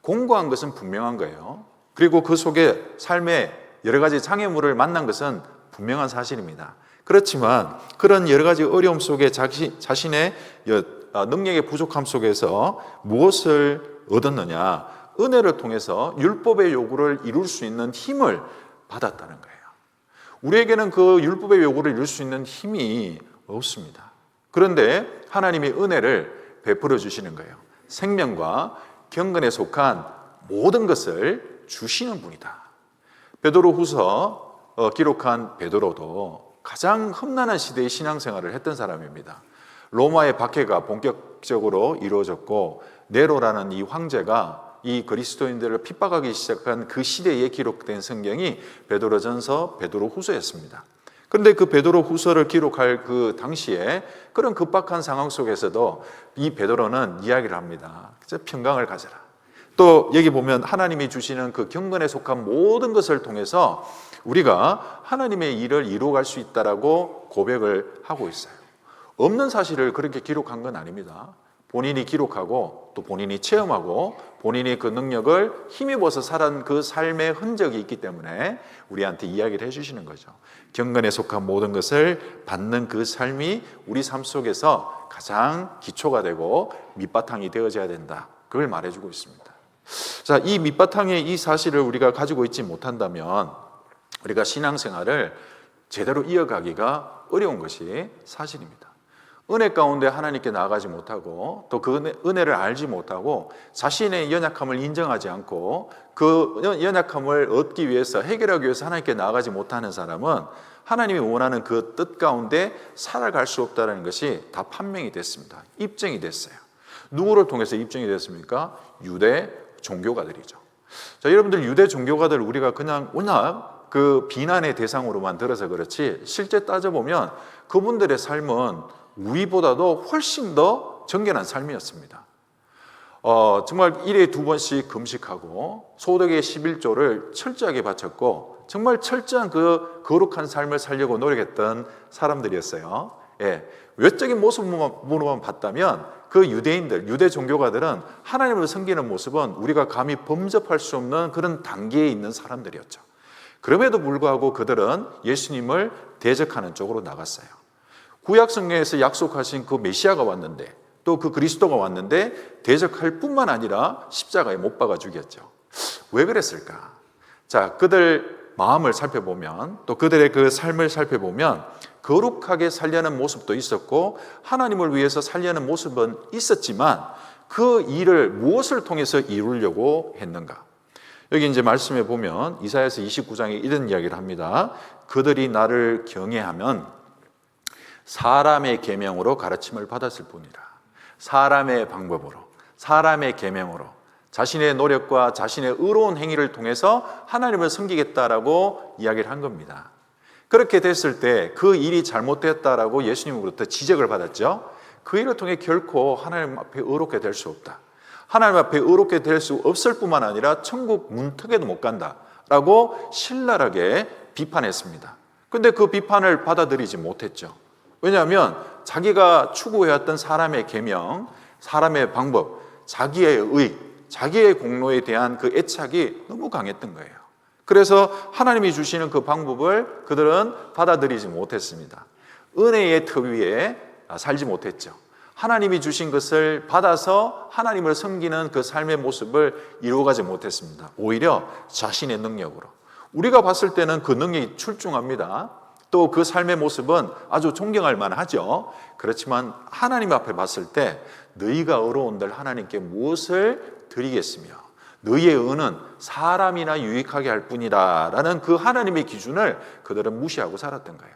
공고한 것은 분명한 거예요. 그리고 그 속에 삶의 여러 가지 장애물을 만난 것은 분명한 사실입니다. 그렇지만 그런 여러 가지 어려움 속에 자신의 능력의 부족함 속에서 무엇을 얻었느냐? 은혜를 통해서 율법의 요구를 이룰 수 있는 힘을 받았다는 거예요. 우리에게는 그 율법의 요구를 이룰 수 있는 힘이 없습니다. 그런데 하나님이 은혜를 베풀어 주시는 거예요. 생명과 경건에 속한 모든 것을 주시는 분이다. 베드로후서 기록한 베드로도 가장 험난한 시대의 신앙생활을 했던 사람입니다. 로마의 박해가 본격적으로 이루어졌고 네로라는 이 황제가 이 그리스도인들을 핍박하기 시작한 그 시대에 기록된 성경이 베드로전서, 베드로후서였습니다. 그런데 그 베드로후서를 기록할 그 당시에 그런 급박한 상황 속에서도 이 베드로는 이야기를 합니다. 평강을 가져라. 또 여기 보면 하나님이 주시는 그 경건에 속한 모든 것을 통해서 우리가 하나님의 일을 이루어갈 수 있다라고 고백을 하고 있어요. 없는 사실을 그렇게 기록한 건 아닙니다. 본인이 기록하고 또 본인이 체험하고 본인이 그 능력을 힘입어서 살은 그 삶의 흔적이 있기 때문에 우리한테 이야기를 해주시는 거죠. 경건에 속한 모든 것을 받는 그 삶이 우리 삶 속에서 가장 기초가 되고 밑바탕이 되어져야 된다. 그걸 말해주고 있습니다. 자, 이 밑바탕의 이 사실을 우리가 가지고 있지 못한다면 우리가 신앙생활을 제대로 이어가기가 어려운 것이 사실입니다. 은혜 가운데 하나님께 나아가지 못하고 또 그 은혜를 알지 못하고 자신의 연약함을 인정하지 않고 그 연약함을 얻기 위해서 해결하기 위해서 하나님께 나아가지 못하는 사람은 하나님이 원하는 그 뜻 가운데 살아갈 수 없다는 것이 다 판명이 됐습니다. 입증이 됐어요. 누구를 통해서 입증이 됐습니까? 유대 종교가들이죠. 자, 여러분들 유대 종교가들 우리가 그냥 워낙 그 비난의 대상으로만 들어서 그렇지 실제 따져보면 그분들의 삶은 우리보다도 훨씬 더 정결한 삶이었습니다. 정말 1에 2번씩 금식하고 소득의 11조를 철저하게 바쳤고 정말 철저한 그 거룩한 삶을 살려고 노력했던 사람들이었어요. 예, 외적인 모습으로만 봤다면 그 유대인들, 유대 종교가들은 하나님을 섬기는 모습은 우리가 감히 범접할 수 없는 그런 단계에 있는 사람들이었죠. 그럼에도 불구하고 그들은 예수님을 대적하는 쪽으로 나갔어요. 구약 성경에서 약속하신 그 메시아가 왔는데 또 그 그리스도가 왔는데 대적할 뿐만 아니라 십자가에 못 박아 죽였죠. 왜 그랬을까? 자, 그들 마음을 살펴보면 또 그들의 그 삶을 살펴보면 거룩하게 살려는 모습도 있었고 하나님을 위해서 살려는 모습은 있었지만 그 일을 무엇을 통해서 이루려고 했는가? 여기 이제 말씀해 보면 이사야서 29장에 이런 이야기를 합니다. 그들이 나를 경외하면 사람의 계명으로 가르침을 받았을 뿐이라. 사람의 방법으로, 사람의 계명으로 자신의 노력과 자신의 의로운 행위를 통해서 하나님을 섬기겠다라고 이야기를 한 겁니다. 그렇게 됐을 때 그 일이 잘못됐다라고 예수님으로부터 지적을 받았죠. 그 일을 통해 결코 하나님 앞에 의롭게 될 수 없다. 하나님 앞에 의롭게 될 수 없을 뿐만 아니라 천국 문턱에도 못 간다라고 신랄하게 비판했습니다. 그런데 그 비판을 받아들이지 못했죠. 왜냐하면 자기가 추구해왔던 사람의 계명, 사람의 방법, 자기의 의, 자기의 공로에 대한 그 애착이 너무 강했던 거예요. 그래서 하나님이 주시는 그 방법을 그들은 받아들이지 못했습니다. 은혜의 터 위에 살지 못했죠. 하나님이 주신 것을 받아서 하나님을 섬기는 그 삶의 모습을 이루어가지 못했습니다. 오히려 자신의 능력으로. 우리가 봤을 때는 그 능력이 출중합니다. 또 그 삶의 모습은 아주 존경할 만하죠. 그렇지만 하나님 앞에 봤을 때 너희가 어려운들 하나님께 무엇을 드리겠으며 너희의 은은 사람이나 유익하게 할 뿐이다 라는 그 하나님의 기준을 그들은 무시하고 살았던 거예요.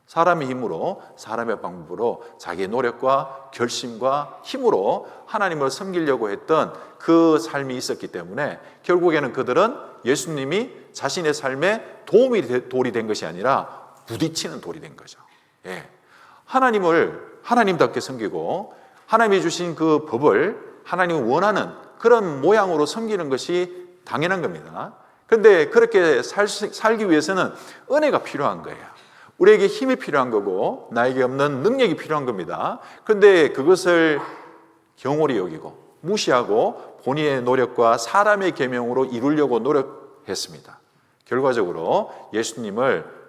사람의 힘으로, 사람의 방법으로 자기의 노력과 결심과 힘으로 하나님을 섬기려고 했던 그 삶이 있었기 때문에 결국에는 그들은 예수님이 자신의 삶에 도움이 돌이 된 것이 아니라 부딪히는 돌이 된 거죠. 예. 하나님을 하나님답게 섬기고 하나님이 주신 그 법을 하나님이 원하는 그런 모양으로 섬기는 것이 당연한 겁니다. 그런데 그렇게 살기 위해서는 은혜가 필요한 거예요. 우리에게 힘이 필요한 거고 나에게 없는 능력이 필요한 겁니다. 그런데 그것을 경홀히 여기고 무시하고 본인의 노력과 사람의 계명으로 이루려고 노력했습니다. 결과적으로 예수님을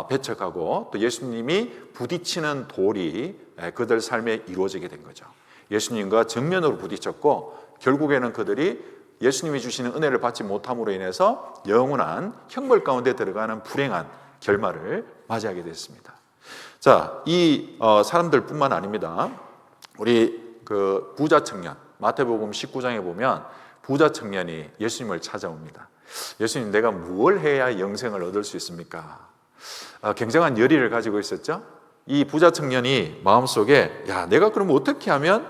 배척하고 또 예수님이 부딪히는 돌이 그들 삶에 이루어지게 된 거죠. 예수님과 정면으로 부딪혔고 결국에는 그들이 예수님이 주시는 은혜를 받지 못함으로 인해서 영원한 형벌 가운데 들어가는 불행한 결말을 맞이하게 됐습니다. 자, 이 사람들뿐만 아닙니다. 우리 그 부자 청년 마태복음 19장에 보면 부자 청년이 예수님을 찾아옵니다. 예수님, 내가 무엇을 해야 영생을 얻을 수 있습니까? 굉장한 열의를 가지고 있었죠. 이 부자 청년이 마음속에 야, 내가 그럼 어떻게 하면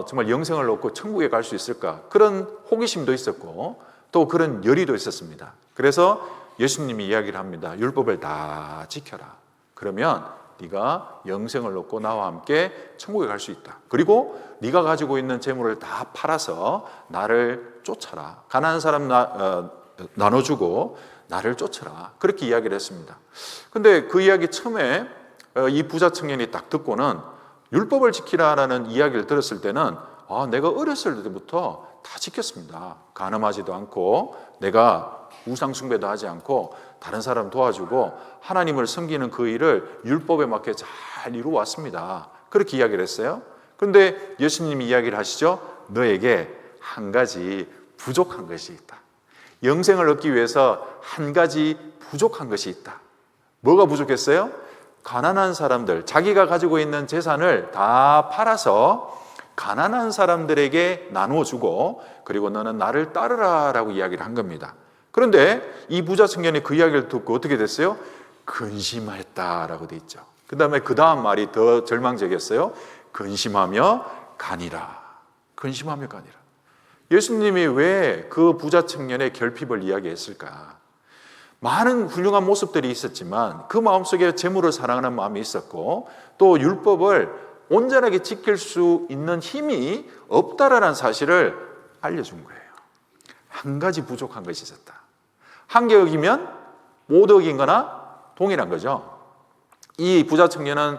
정말 영생을 얻고 천국에 갈 수 있을까? 그런 호기심도 있었고 또 그런 열의도 있었습니다. 그래서 예수님이 이야기를 합니다. 율법을 다 지켜라. 그러면 네가 영생을 얻고 나와 함께 천국에 갈 수 있다. 그리고 네가 가지고 있는 재물을 다 팔아서 나를 쫓아라. 가난한 사람 나눠주고 나를 쫓아라. 그렇게 이야기를 했습니다. 근데 그 이야기 처음에 이 부자 청년이 딱 듣고는 율법을 지키라라는 이야기를 들었을 때는 내가 어렸을 때부터 다 지켰습니다. 간음하지도 않고 내가 우상 숭배도 하지 않고 다른 사람 도와주고 하나님을 섬기는 그 일을 율법에 맞게 잘 이루어왔습니다. 그렇게 이야기를 했어요. 그런데 예수님이 이야기를 하시죠. 너에게 한 가지 부족한 것이 있다. 영생을 얻기 위해서 한 가지 부족한 것이 있다. 뭐가 부족했어요? 가난한 사람들, 자기가 가지고 있는 재산을 다 팔아서 가난한 사람들에게 나눠주고 그리고 너는 나를 따르라 라고 이야기를 한 겁니다. 그런데 이 부자 청년이 그 이야기를 듣고 어떻게 됐어요? 근심했다라고 돼 있죠. 그 다음 말이 더 절망적이었어요. 근심하며 가니라. 근심하며 가니라. 예수님이 왜 그 부자 청년의 결핍을 이야기했을까? 많은 훌륭한 모습들이 있었지만 그 마음속에 재물을 사랑하는 마음이 있었고 또 율법을 온전하게 지킬 수 있는 힘이 없다라는 사실을 알려준 거예요. 한 가지 부족한 것이 있었다. 한 개 어기면 못 어긴 거나 동일한 거죠. 이 부자 청년은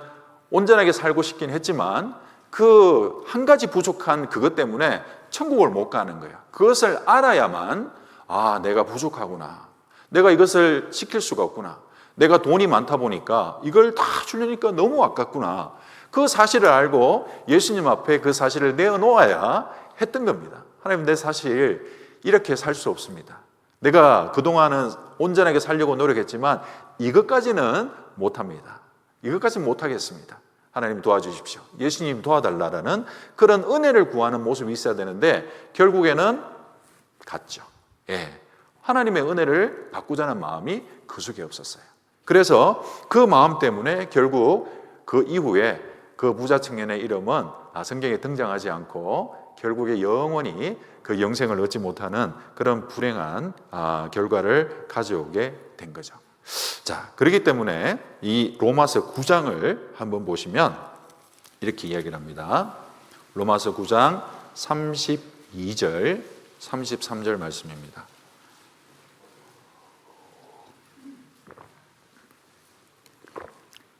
온전하게 살고 싶긴 했지만 그 한 가지 부족한 그것 때문에 천국을 못 가는 거예요. 그것을 알아야만 내가 부족하구나. 내가 이것을 지킬 수가 없구나. 내가 돈이 많다 보니까 이걸 다 주려니까 너무 아깝구나. 그 사실을 알고 예수님 앞에 그 사실을 내어놓아야 했던 겁니다. 하나님, 내 사실 이렇게 살 수 없습니다. 내가 그동안은 온전하게 살려고 노력했지만 이것까지는 못합니다. 이것까지는 못하겠습니다. 하나님 도와주십시오. 예수님 도와달라라는 그런 은혜를 구하는 모습이 있어야 되는데 결국에는 갔죠. 하나님의 은혜를 바꾸자는 마음이 그 속에 없었어요. 그래서 그 마음 때문에 결국 그 이후에 그 부자 청년의 이름은 성경에 등장하지 않고 결국에 영원히 그 영생을 얻지 못하는 그런 불행한 결과를 가져오게 된 거죠. 자, 그렇기 때문에 이 로마서 9장을 한번 보시면 이렇게 이야기를 합니다. 로마서 9장 32절, 33절 말씀입니다.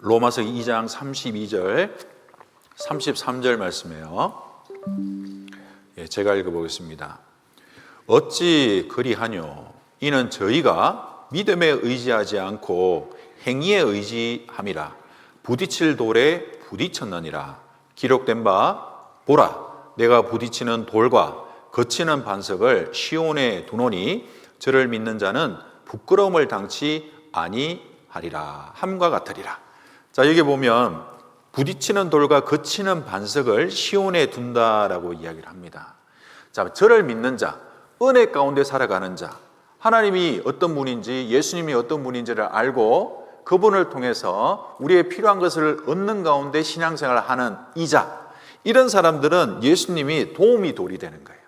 로마서 2장 32절, 33절 말씀이에요. 제가 읽어보겠습니다. 어찌 그리하뇨? 이는 저희가 믿음에 의지하지 않고 행위에 의지함이라. 부딪힐 돌에 부딪혔느니라. 기록된 바 보라, 내가 부딪히는 돌과 거치는 반석을 시온에 두노니 저를 믿는 자는 부끄러움을 당치 아니하리라. 함과 같으리라. 자, 여기 보면 부딪히는 돌과 거치는 반석을 시온에 둔다라고 이야기를 합니다. 자, 저를 믿는 자, 은혜 가운데 살아가는 자, 하나님이 어떤 분인지 예수님이 어떤 분인지를 알고 그분을 통해서 우리의 필요한 것을 얻는 가운데 신앙생활을 하는 이자, 이런 사람들은 예수님이 도움이 돌이 되는 거예요.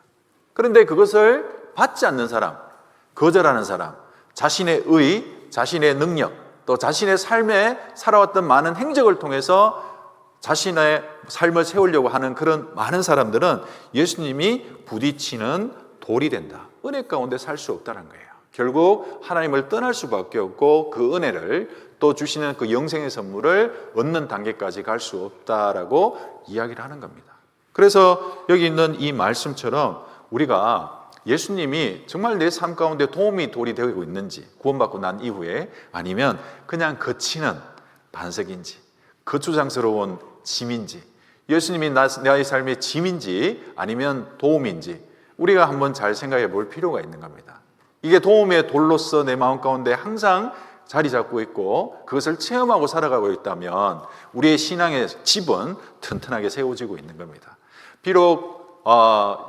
그런데 그것을 받지 않는 사람, 거절하는 사람, 자신의 의, 자신의 능력, 또 자신의 삶에 살아왔던 많은 행적을 통해서 자신의 삶을 세우려고 하는 그런 많은 사람들은 예수님이 부딪히는 돌이 된다. 은혜 가운데 살 수 없다는 거예요. 결국 하나님을 떠날 수밖에 없고 그 은혜를 또 주시는 그 영생의 선물을 얻는 단계까지 갈 수 없다라고 이야기를 하는 겁니다. 그래서 여기 있는 이 말씀처럼 우리가 예수님이 정말 내 삶 가운데 도움이 돌이 되고 있는지, 구원받고 난 이후에, 아니면 그냥 거치는 반석인지, 거추장스러운 짐인지, 예수님이 나의 삶의 짐인지 아니면 도움인지 우리가 한번 잘 생각해 볼 필요가 있는 겁니다. 이게 도움의 돌로서 내 마음 가운데 항상 자리 잡고 있고 그것을 체험하고 살아가고 있다면 우리의 신앙의 집은 튼튼하게 세워지고 있는 겁니다. 비록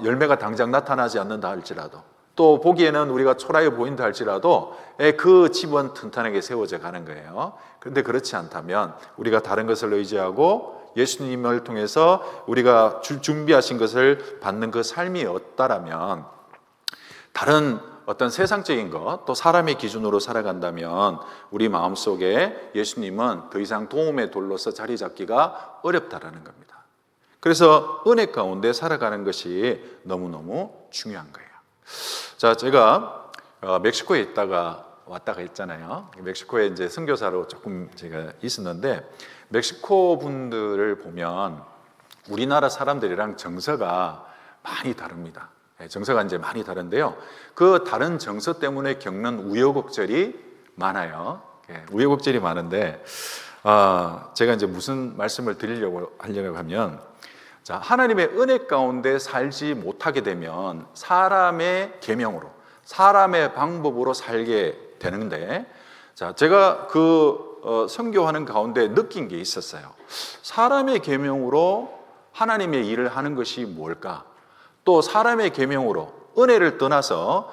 열매가 당장 나타나지 않는다 할지라도, 또 보기에는 우리가 초라해 보인다 할지라도 그 집은 튼튼하게 세워져 가는 거예요. 그런데 그렇지 않다면 우리가 다른 것을 의지하고 예수님을 통해서 우리가 준비하신 것을 받는 그 삶이 없다라면, 다른 어떤 세상적인 것, 또 사람의 기준으로 살아간다면 우리 마음속에 예수님은 더 이상 도움의 돌로서 자리 잡기가 어렵다라는 겁니다. 그래서 은혜 가운데 살아가는 것이 너무너무 중요한 거예요. 자, 제가 멕시코에 있다가 왔다가 했잖아요. 멕시코에 이제 선교사로 조금 제가 있었는데, 멕시코 분들을 보면 우리나라 사람들이랑 정서가 많이 다릅니다. 정서가 이제 많이 다른데요. 그 다른 정서 때문에 겪는 우여곡절이 많아요. 우여곡절이 많은데, 제가 이제 무슨 말씀을 드리려고 하면, 자, 하나님의 은혜 가운데 살지 못하게 되면 사람의 계명으로, 사람의 방법으로 살게 되는데, 자, 제가 선교하는 가운데 느낀 게 있었어요. 사람의 계명으로 하나님의 일을 하는 것이 뭘까? 또 사람의 계명으로 은혜를 떠나서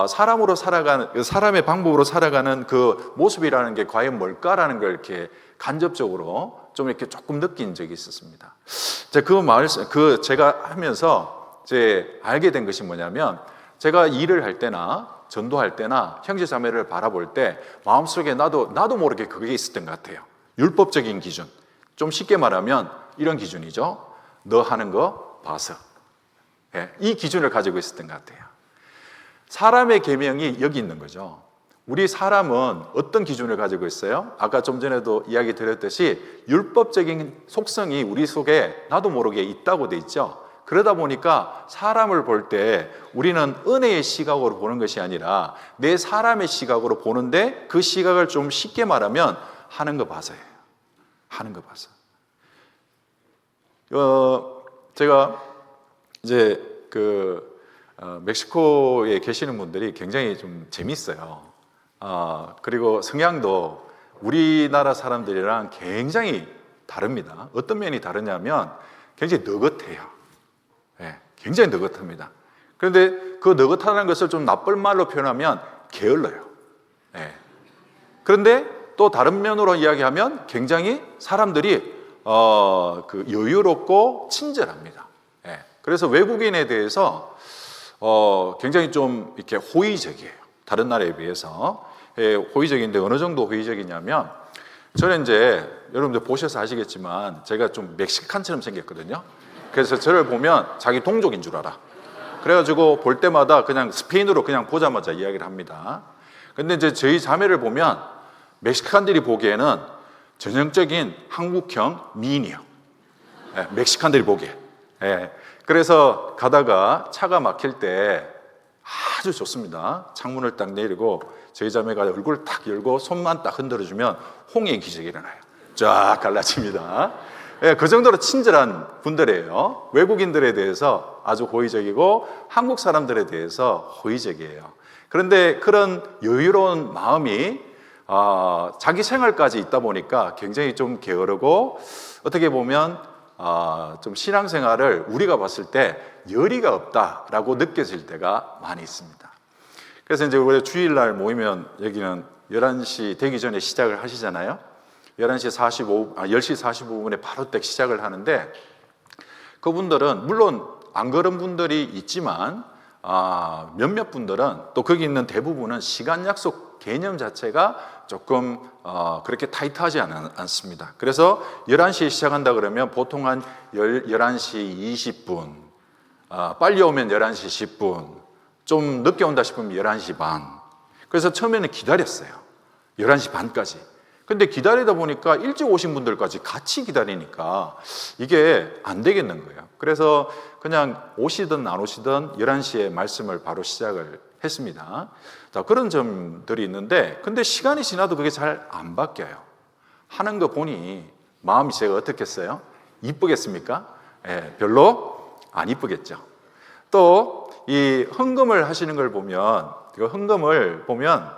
사람의 방법으로 살아가는 그 모습이라는 게 과연 뭘까라는 걸 이렇게 간접적으로 좀 이렇게 조금 느낀 적이 있었습니다. 제가 하면서 이제 알게 된 것이 뭐냐면, 제가 일을 할 때나 전도할 때나 형제 자매를 바라볼 때 마음속에 나도 모르게 그게 있었던 것 같아요. 율법적인 기준. 좀 쉽게 말하면 이런 기준이죠. 너 하는 거 봐서. 이 기준을 가지고 있었던 것 같아요. 사람의 계명이 여기 있는 거죠. 우리 사람은 어떤 기준을 가지고 있어요? 아까 좀 전에도 이야기 드렸듯이 율법적인 속성이 우리 속에 나도 모르게 있다고 돼 있죠. 그러다 보니까 사람을 볼 때 우리는 은혜의 시각으로 보는 것이 아니라 내 사람의 시각으로 보는데, 그 시각을 좀 쉽게 말하면 하는 거 봐서예요. 하는 거 봐서. 제가 이제 멕시코에 계시는 분들이 굉장히 좀 재밌어요. 그리고 성향도 우리나라 사람들이랑 굉장히 다릅니다. 어떤 면이 다르냐면 굉장히 느긋해요. 굉장히 느긋합니다. 그런데 그 느긋하다는 것을 좀 나쁜 말로 표현하면 게을러요. 그런데 또 다른 면으로 이야기하면 굉장히 사람들이 여유롭고 친절합니다. 그래서 외국인에 대해서 굉장히 좀 이렇게 호의적이에요. 다른 나라에 비해서 호의적인데, 어느 정도 호의적이냐면, 저는 이제 여러분들 보셔서 아시겠지만 제가 좀 멕시칸처럼 생겼거든요. 그래서 저를 보면 자기 동족인 줄 알아. 그래가지고 볼 때마다 그냥 스페인어로 그냥 보자마자 이야기를 합니다. 근데 이제 저희 자매를 보면 멕시칸들이 보기에는 전형적인 한국형 미인이요. 멕시칸들이 보기에. 그래서 가다가 차가 막힐 때 아주 좋습니다. 창문을 딱 내리고 저희 자매가 얼굴을 딱 열고 손만 딱 흔들어주면 홍해의 기적이 일어나요. 쫙 갈라집니다. 그 정도로 친절한 분들이에요. 외국인들에 대해서 아주 호의적이고 한국 사람들에 대해서 호의적이에요. 그런데 그런 여유로운 마음이 자기 생활까지 있다 보니까 굉장히 좀 게으르고, 어떻게 보면 좀 신앙생활을 우리가 봤을 때 열의가 없다라고 느껴질 때가 많이 있습니다. 그래서 이제 우리 주일날 모이면 여기는 11시 되기 전에 시작을 하시잖아요. 10시 45분에 바로 딱 시작을 하는데, 그분들은 물론 안 그런 분들이 있지만 몇몇 분들은, 또 거기 있는 대부분은 시간 약속 개념 자체가 조금 그렇게 타이트하지 않습니다. 그래서 11시에 시작한다 그러면 보통 한 11시 20분, 빨리 오면 11시 10분, 좀 늦게 온다 싶으면 11시 반. 그래서 처음에는 기다렸어요. 11시 반까지. 근데 기다리다 보니까 일찍 오신 분들까지 같이 기다리니까 이게 안 되겠는 거예요. 그래서 그냥 오시든 안 오시든 11시에 말씀을 바로 시작을 했습니다. 자, 그런 점들이 있는데, 근데 시간이 지나도 그게 잘 안 바뀌어요. 하는 거 보니 마음이 제가 어떻겠어요? 이쁘겠습니까? 별로 안 이쁘겠죠. 또 이 헌금을 하시는 걸 보면, 그 헌금을 보면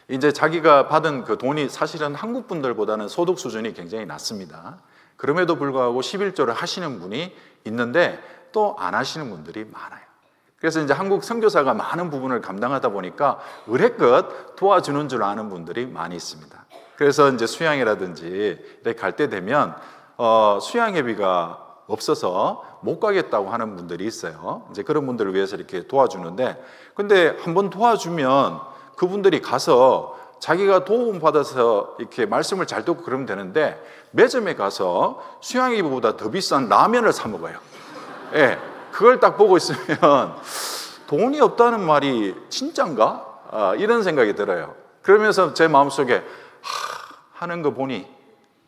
이제 자기가 받은 그 돈이 사실은 한국 분들보다는 소득 수준이 굉장히 낮습니다. 그럼에도 불구하고 11조를 하시는 분이 있는데 또 안 하시는 분들이 많아요. 그래서 이제 한국 선교사가 많은 부분을 감당하다 보니까 의례껏 도와주는 줄 아는 분들이 많이 있습니다. 그래서 이제 수양이라든지 이렇게 갈 때 되면 수양회비가 없어서 못 가겠다고 하는 분들이 있어요. 이제 그런 분들을 위해서 이렇게 도와주는데, 근데 한번 도와주면 그분들이 가서 자기가 도움 받아서 이렇게 말씀을 잘 듣고 그러면 되는데, 매점에 가서 수양회비보다 더 비싼 라면을 사 먹어요. 그걸 딱 보고 있으면 돈이 없다는 말이 진짠가? 이런 생각이 들어요. 그러면서 제 마음속에 하는 거 보니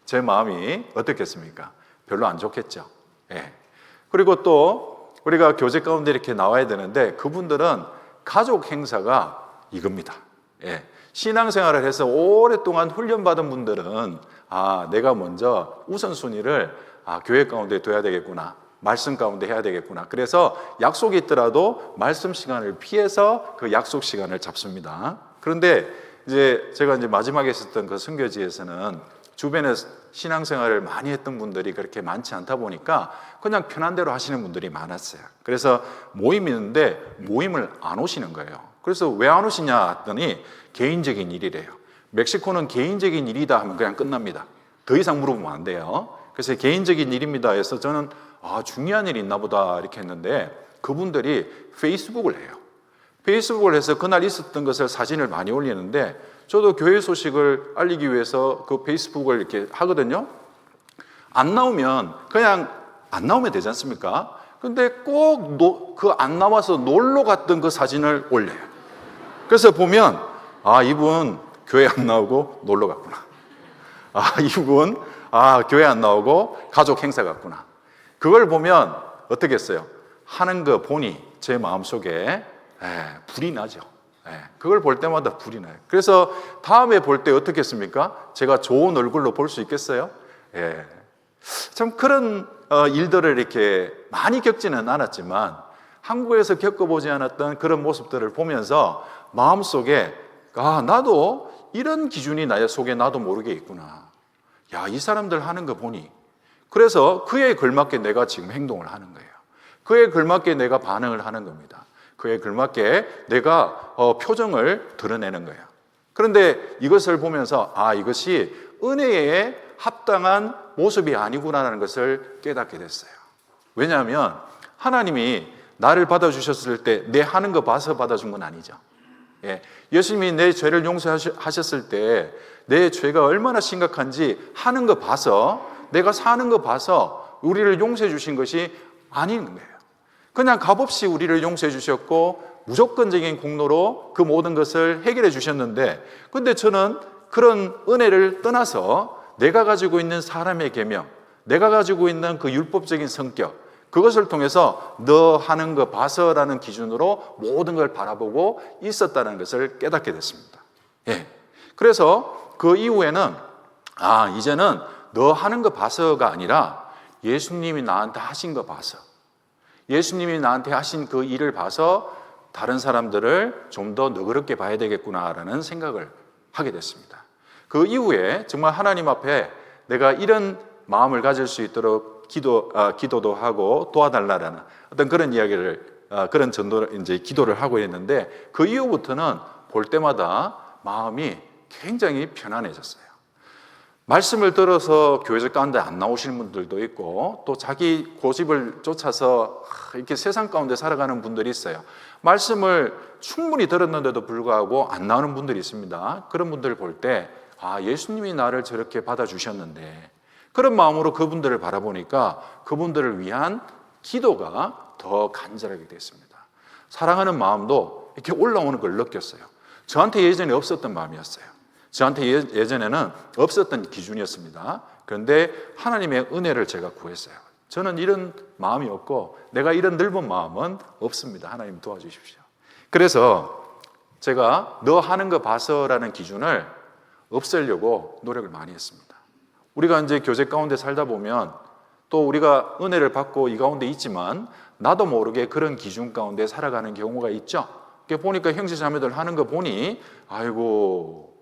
제 마음이 어떻겠습니까? 별로 안 좋겠죠. 예. 그리고 또 우리가 교제 가운데 이렇게 나와야 되는데 그분들은 가족 행사가 이겁니다. 예. 신앙생활을 해서 오랫동안 훈련받은 분들은 내가 먼저 우선순위를 교회 가운데 둬야 되겠구나, 말씀 가운데 해야 되겠구나. 그래서 약속이 있더라도 말씀 시간을 피해서 그 약속 시간을 잡습니다. 그런데 제가 마지막에 있었던 그 선교지에서는 주변에 신앙생활을 많이 했던 분들이 그렇게 많지 않다 보니까 그냥 편한 대로 하시는 분들이 많았어요. 그래서 모임이 있는데 모임을 안 오시는 거예요. 그래서 왜 안 오시냐 했더니 개인적인 일이래요. 멕시코는 개인적인 일이다 하면 그냥 끝납니다. 더 이상 물어보면 안 돼요. 그래서 개인적인 일입니다 해서 저는 중요한 일이 있나 보다 이렇게 했는데 그분들이 페이스북을 해요. 페이스북을 해서 그날 있었던 것을 사진을 많이 올리는데 저도 교회 소식을 알리기 위해서 그 페이스북을 이렇게 하거든요. 안 나오면 그냥 안 나오면 되지 않습니까? 근데 꼭 그 안 나와서 놀러 갔던 그 사진을 올려요. 그래서 보면 이분 교회 안 나오고 놀러 갔구나. 이분 교회 안 나오고 가족 행사 갔구나. 그걸 보면 어떻겠어요? 하는 거 보니 제 마음속에 불이 나죠. 그걸 볼 때마다 불이 나요. 그래서 다음에 볼 때 어떻겠습니까? 제가 좋은 얼굴로 볼 수 있겠어요? 참 그런 일들을 이렇게 많이 겪지는 않았지만 한국에서 겪어보지 않았던 그런 모습들을 보면서 마음속에 나도 이런 기준이 나의 속에 나도 모르게 있구나. 이 사람들 하는 거 보니 그래서 그에 걸맞게 내가 지금 행동을 하는 거예요. 그에 걸맞게 내가 반응을 하는 겁니다. 그에 걸맞게 내가 표정을 드러내는 거예요. 그런데 이것을 보면서 이것이 은혜에 합당한 모습이 아니구나라는 것을 깨닫게 됐어요. 왜냐하면 하나님이 나를 받아주셨을 때 내 하는 거 봐서 받아준 건 아니죠. 예수님이 내 죄를 용서하셨을 때 내 죄가 얼마나 심각한지 하는 거 봐서, 내가 사는 거 봐서 우리를 용서해 주신 것이 아닌 거예요. 그냥 값없이 우리를 용서해 주셨고 무조건적인 공로로 그 모든 것을 해결해 주셨는데, 근데 저는 그런 은혜를 떠나서 내가 가지고 있는 사람의 계명, 내가 가지고 있는 그 율법적인 성격, 그것을 통해서 너 하는 거 봐서라는 기준으로 모든 걸 바라보고 있었다는 것을 깨닫게 됐습니다. 그래서 그 이후에는 이제는 너 하는 거 봐서가 아니라 예수님이 나한테 하신 거 봐서, 예수님이 나한테 하신 그 일을 봐서 다른 사람들을 좀 더 너그럽게 봐야 되겠구나라는 생각을 하게 됐습니다. 그 이후에 정말 하나님 앞에 내가 이런 마음을 가질 수 있도록 기도도 하고 도와달라는 어떤 그런 이야기를, 그런 기도를 하고 있는데, 그 이후부터는 볼 때마다 마음이 굉장히 편안해졌어요. 말씀을 들어서 교회적 가운데 안 나오시는 분들도 있고, 또 자기 고집을 쫓아서 이렇게 세상 가운데 살아가는 분들이 있어요. 말씀을 충분히 들었는데도 불구하고 안 나오는 분들이 있습니다. 그런 분들을 볼 때 예수님이 나를 저렇게 받아주셨는데, 그런 마음으로 그분들을 바라보니까 그분들을 위한 기도가 더 간절하게 됐습니다. 사랑하는 마음도 이렇게 올라오는 걸 느꼈어요. 저한테 예전에 없었던 마음이었어요. 저한테 예전에는 없었던 기준이었습니다. 그런데 하나님의 은혜를 제가 구했어요. 저는 이런 마음이 없고 내가 이런 넓은 마음은 없습니다. 하나님 도와주십시오. 그래서 제가 너 하는 거 봐서라는 기준을 없애려고 노력을 많이 했습니다. 우리가 이제 교제 가운데 살다 보면 또 우리가 은혜를 받고 이 가운데 있지만 나도 모르게 그런 기준 가운데 살아가는 경우가 있죠. 보니까 형제 자매들 하는 거 보니 아이고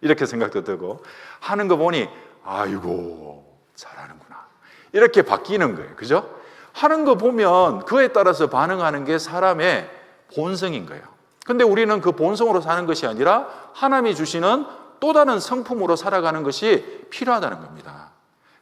이렇게 생각도 들고, 하는 거 보니 아이고 잘하는구나 이렇게 바뀌는 거예요. 그죠? 하는 거 보면 그에 따라서 반응하는 게 사람의 본성인 거예요. 근데 우리는 그 본성으로 사는 것이 아니라 하나님이 주시는 또 다른 성품으로 살아가는 것이 필요하다는 겁니다.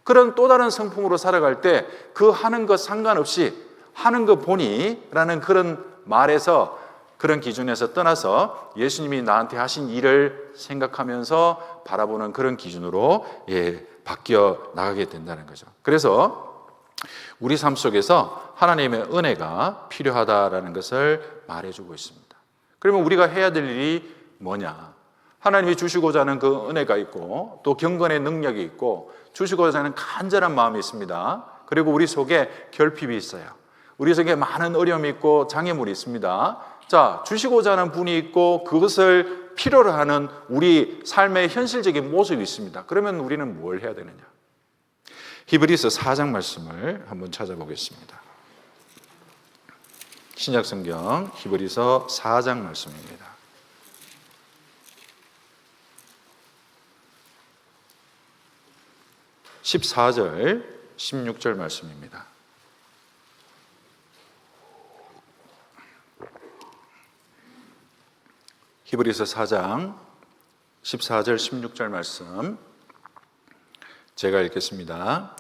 그런 또 다른 성품으로 살아갈 때 그 하는 것 상관없이 하는 거 보니 라는 그런 말에서, 그런 기준에서 떠나서 예수님이 나한테 하신 일을 생각하면서 바라보는 그런 기준으로 바뀌어 나가게 된다는 거죠. 그래서 우리 삶 속에서 하나님의 은혜가 필요하다라는 것을 말해주고 있습니다. 그러면 우리가 해야 될 일이 뭐냐? 하나님이 주시고자 하는 그 은혜가 있고 또 경건의 능력이 있고 주시고자 하는 간절한 마음이 있습니다. 그리고 우리 속에 결핍이 있어요. 우리 속에 많은 어려움이 있고 장애물이 있습니다. 자, 주시고자 하는 분이 있고 그것을 필요로 하는 우리 삶의 현실적인 모습이 있습니다. 그러면 우리는 뭘 해야 되느냐? 히브리서 4장 말씀을 한번 찾아보겠습니다. 신약성경 히브리서 4장 말씀입니다. 14절, 16절 말씀입니다. 히브리서 4장 14절, 16절 말씀 제가 읽겠습니다.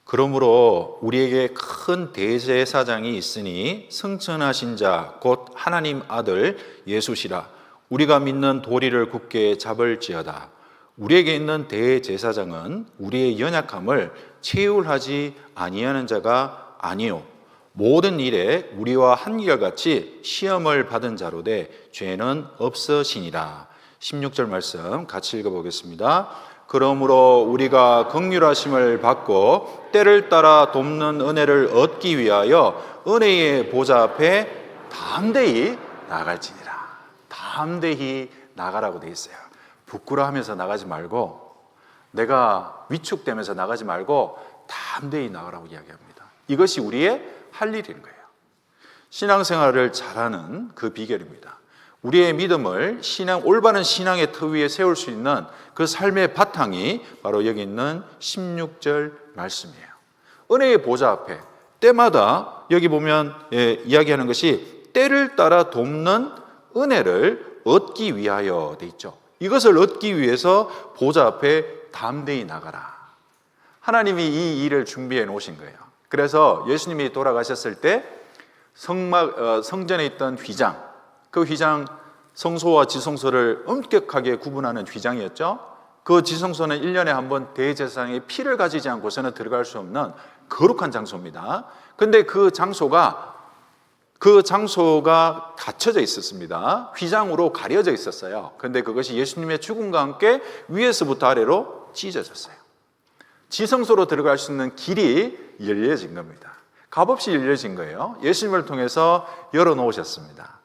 그러므로 우리에게 큰 대제사장이 있으니 승천하신 자 곧 하나님 아들 예수시라. 우리가 믿는 도리를 굳게 잡을지어다. 우리에게 있는 대제사장은 우리의 연약함을 체휼하지 아니하는 자가 아니요 모든 일에 우리와 한결같이 시험을 받은 자로 돼 죄는 없으시니라. 16절 말씀 같이 읽어보겠습니다. 그러므로 우리가 긍휼하심을 받고 때를 따라 돕는 은혜를 얻기 위하여 은혜의 보좌 앞에 담대히 나갈지니라. 담대히 나가라고 돼 있어요. 부끄러워하면서 나가지 말고 내가 위축되면서 나가지 말고 담대히 나가라고 이야기합니다. 이것이 우리의 할 일인 거예요. 신앙생활을 잘하는 그 비결입니다. 우리의 믿음을 올바른 신앙의 터 위에 세울 수 있는 그 삶의 바탕이 바로 여기 있는 16절 말씀이에요. 은혜의 보좌 앞에 때마다 여기 보면 이야기하는 것이 때를 따라 돕는 은혜를 얻기 위하여 돼 있죠. 이것을 얻기 위해서 보좌 앞에 담대히 나가라. 하나님이 이 일을 준비해 놓으신 거예요. 그래서 예수님이 돌아가셨을 때 성전에 있던 휘장, 그 휘장 성소와 지성소를 엄격하게 구분하는 휘장이었죠. 그 지성소는 1년에 한 번 대제사장의 피를 가지지 않고서는 들어갈 수 없는 거룩한 장소입니다. 그런데 그 장소가 닫혀져 있었습니다. 휘장으로 가려져 있었어요. 그런데 그것이 예수님의 죽음과 함께 위에서부터 아래로 찢어졌어요. 지성소로 들어갈 수 있는 길이 열려진 겁니다. 값없이 열려진 거예요. 예수님을 통해서 열어놓으셨습니다.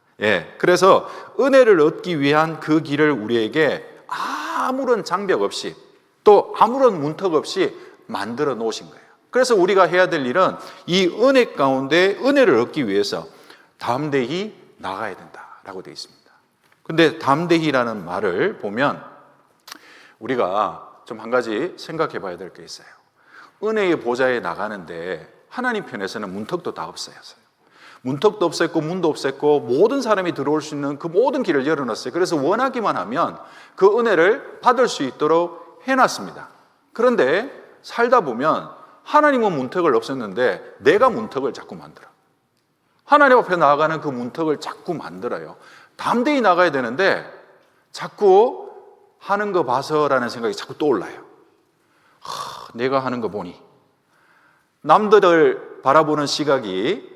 그래서 은혜를 얻기 위한 그 길을 우리에게 아무런 장벽 없이 또 아무런 문턱 없이 만들어 놓으신 거예요. 그래서 우리가 해야 될 일은 이 은혜 가운데 은혜를 얻기 위해서 담대히 나가야 된다라고 되어 있습니다. 근데 담대히라는 말을 보면 우리가 좀 한 가지 생각해 봐야 될 게 있어요. 은혜의 보좌에 나가는데 하나님 편에서는 문턱도 다 없어졌어요. 문턱도 없앴고 문도 없앴고 모든 사람이 들어올 수 있는 그 모든 길을 열어놨어요. 그래서 원하기만 하면 그 은혜를 받을 수 있도록 해놨습니다. 그런데 살다 보면 하나님은 문턱을 없앴는데 내가 문턱을 자꾸 만들어. 하나님 앞에 나아가는 그 문턱을 자꾸 만들어요. 담대히 나가야 되는데 자꾸 하는 거 봐서라는 생각이 자꾸 떠올라요. 내가 하는 거 보니 남들을 바라보는 시각이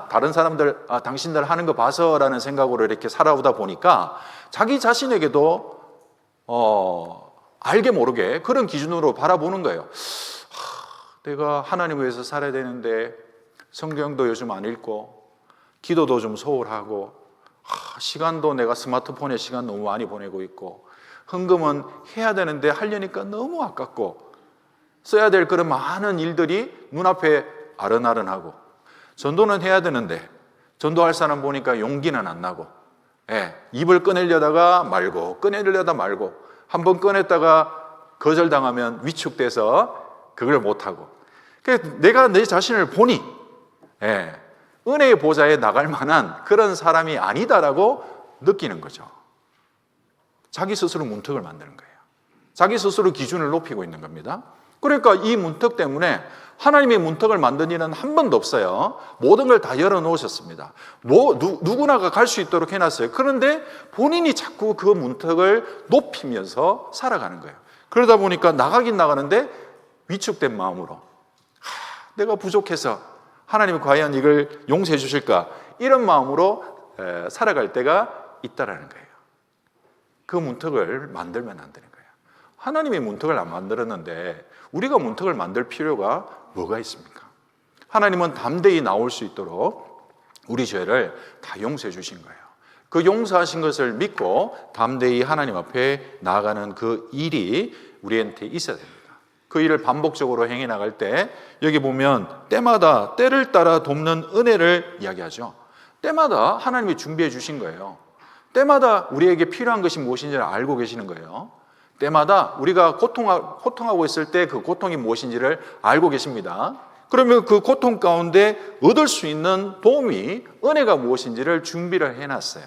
다른 사람들 당신들 하는 거 봐서라는 생각으로 이렇게 살아오다 보니까 자기 자신에게도 알게 모르게 그런 기준으로 바라보는 거예요. 내가 하나님을 위해서 살아야 되는데 성경도 요즘 안 읽고 기도도 좀 소홀하고 시간도 내가 스마트폰에 시간 너무 많이 보내고 있고 헌금은 해야 되는데 하려니까 너무 아깝고 써야 될 그런 많은 일들이 눈앞에 아른아른하고 전도는 해야 되는데 전도할 사람 보니까 용기는 안 나고 입을 꺼내려다가 말고 한번 꺼냈다가 거절당하면 위축돼서 그걸 못하고 내가 내 자신을 보니 은혜의 보좌에 나갈 만한 그런 사람이 아니다라고 느끼는 거죠. 자기 스스로 문턱을 만드는 거예요. 자기 스스로 기준을 높이고 있는 겁니다. 그러니까 이 문턱 때문에 하나님의 문턱을 만든 일은 한 번도 없어요. 모든 걸 다 열어놓으셨습니다. 누구나가 갈 수 있도록 해놨어요. 그런데 본인이 자꾸 그 문턱을 높이면서 살아가는 거예요. 그러다 보니까 나가긴 나가는데 위축된 마음으로 내가 부족해서 하나님이 과연 이걸 용서해 주실까 이런 마음으로 살아갈 때가 있다라는 거예요. 그 문턱을 만들면 안 되는 거예요. 하나님이 문턱을 안 만들었는데 우리가 문턱을 만들 필요가 뭐가 있습니까? 하나님은 담대히 나올 수 있도록 우리 죄를 다 용서해 주신 거예요. 그 용서하신 것을 믿고 담대히 하나님 앞에 나아가는 그 일이 우리한테 있어야 됩니다. 그 일을 반복적으로 행해 나갈 때 여기 보면 때마다 때를 따라 돕는 은혜를 이야기하죠. 때마다 하나님이 준비해 주신 거예요. 때마다 우리에게 필요한 것이 무엇인지를 알고 계시는 거예요. 때마다 우리가 고통하고 있을 때 그 고통이 무엇인지를 알고 계십니다. 그러면 그 고통 가운데 얻을 수 있는 도움이 은혜가 무엇인지를 준비를 해놨어요.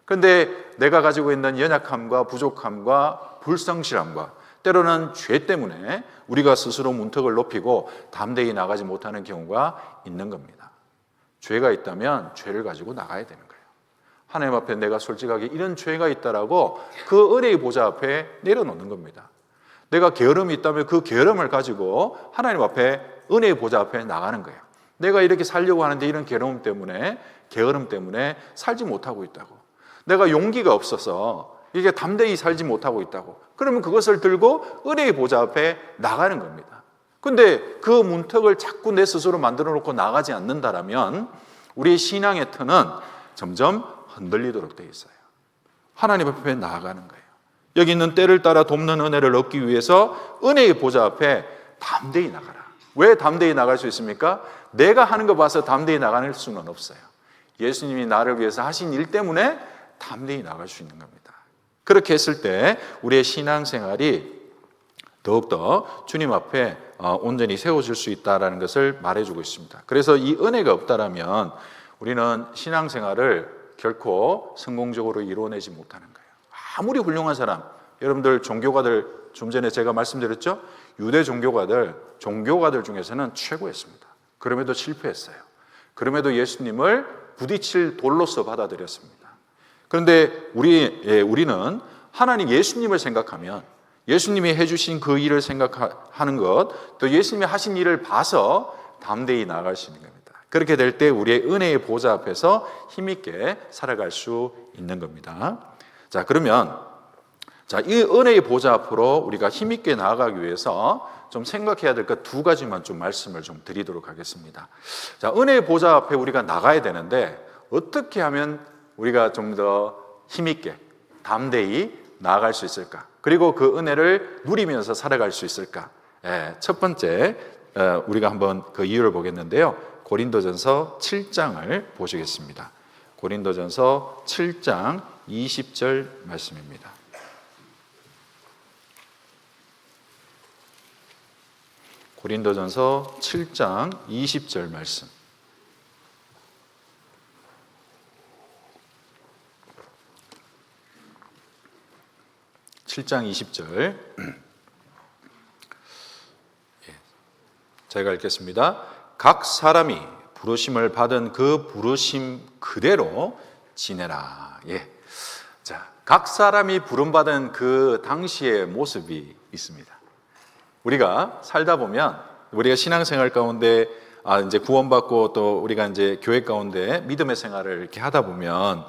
그런데 내가 가지고 있는 연약함과 부족함과 불성실함과 때로는 죄 때문에 우리가 스스로 문턱을 높이고 담대히 나가지 못하는 경우가 있는 겁니다. 죄가 있다면 죄를 가지고 나가야 되는 거예요. 하나님 앞에 내가 솔직하게 이런 죄가 있다라고 그 은혜의 보좌 앞에 내려놓는 겁니다. 내가 게으름이 있다면 그 게으름을 가지고 하나님 앞에 은혜의 보좌 앞에 나가는 거예요. 내가 이렇게 살려고 하는데 이런 게으름 때문에 살지 못하고 있다고. 내가 용기가 없어서 이게 담대히 살지 못하고 있다고. 그러면 그것을 들고 은혜의 보좌 앞에 나가는 겁니다. 근데 그 문턱을 자꾸 내 스스로 만들어 놓고 나가지 않는다라면 우리의 신앙의 터는 점점 흔들리도록 되어 있어요. 하나님 앞에 나아가는 거예요. 여기 있는 때를 따라 돕는 은혜를 얻기 위해서 은혜의 보좌 앞에 담대히 나가라. 왜 담대히 나갈 수 있습니까? 내가 하는 거 봐서 담대히 나갈 수는 없어요. 예수님이 나를 위해서 하신 일 때문에 담대히 나갈 수 있는 겁니다. 그렇게 했을 때 우리의 신앙생활이 더욱더 주님 앞에 온전히 세워질 수 있다는 것을 말해주고 있습니다. 그래서 이 은혜가 없다면 우리는 신앙생활을 결코 성공적으로 이루어내지 못하는 거예요. 아무리 훌륭한 사람, 여러분들 종교가들, 좀 전에 제가 말씀드렸죠? 유대 종교가들 중에서는 최고였습니다. 그럼에도 실패했어요. 그럼에도 예수님을 부딪힐 돌로서 받아들였습니다. 그런데 우리는 하나님 예수님을 생각하면 예수님이 해주신 그 일을 생각하는 것, 또 예수님이 하신 일을 봐서 담대히 나아갈 수 있는 겁니다. 그렇게 될 때 우리의 은혜의 보좌 앞에서 힘있게 살아갈 수 있는 겁니다. 자, 그러면 이 은혜의 보좌 앞으로 우리가 힘있게 나아가기 위해서 좀 생각해야 될 것 두 가지만 좀 말씀을 좀 드리도록 하겠습니다. 자, 은혜의 보좌 앞에 우리가 나가야 되는데 어떻게 하면 우리가 좀 더 힘있게 담대히 나아갈 수 있을까? 그리고 그 은혜를 누리면서 살아갈 수 있을까? 첫 번째 우리가 한번 그 이유를 보겠는데요. 고린도전서 7장을 보시겠습니다. 고린도전서 7장 20절 말씀입니다. 고린도전서 7장 20절 말씀. (7장 20절) 제가 읽겠습니다. 각 사람이 부르심을 받은 그 부르심 그대로 지내라. 자, 각 사람이 부름받은 그 당시의 모습이 있습니다. 우리가 살다 보면 우리가 신앙생활 가운데 이제 구원받고 또 우리가 이제 교회 가운데 믿음의 생활을 이렇게 하다 보면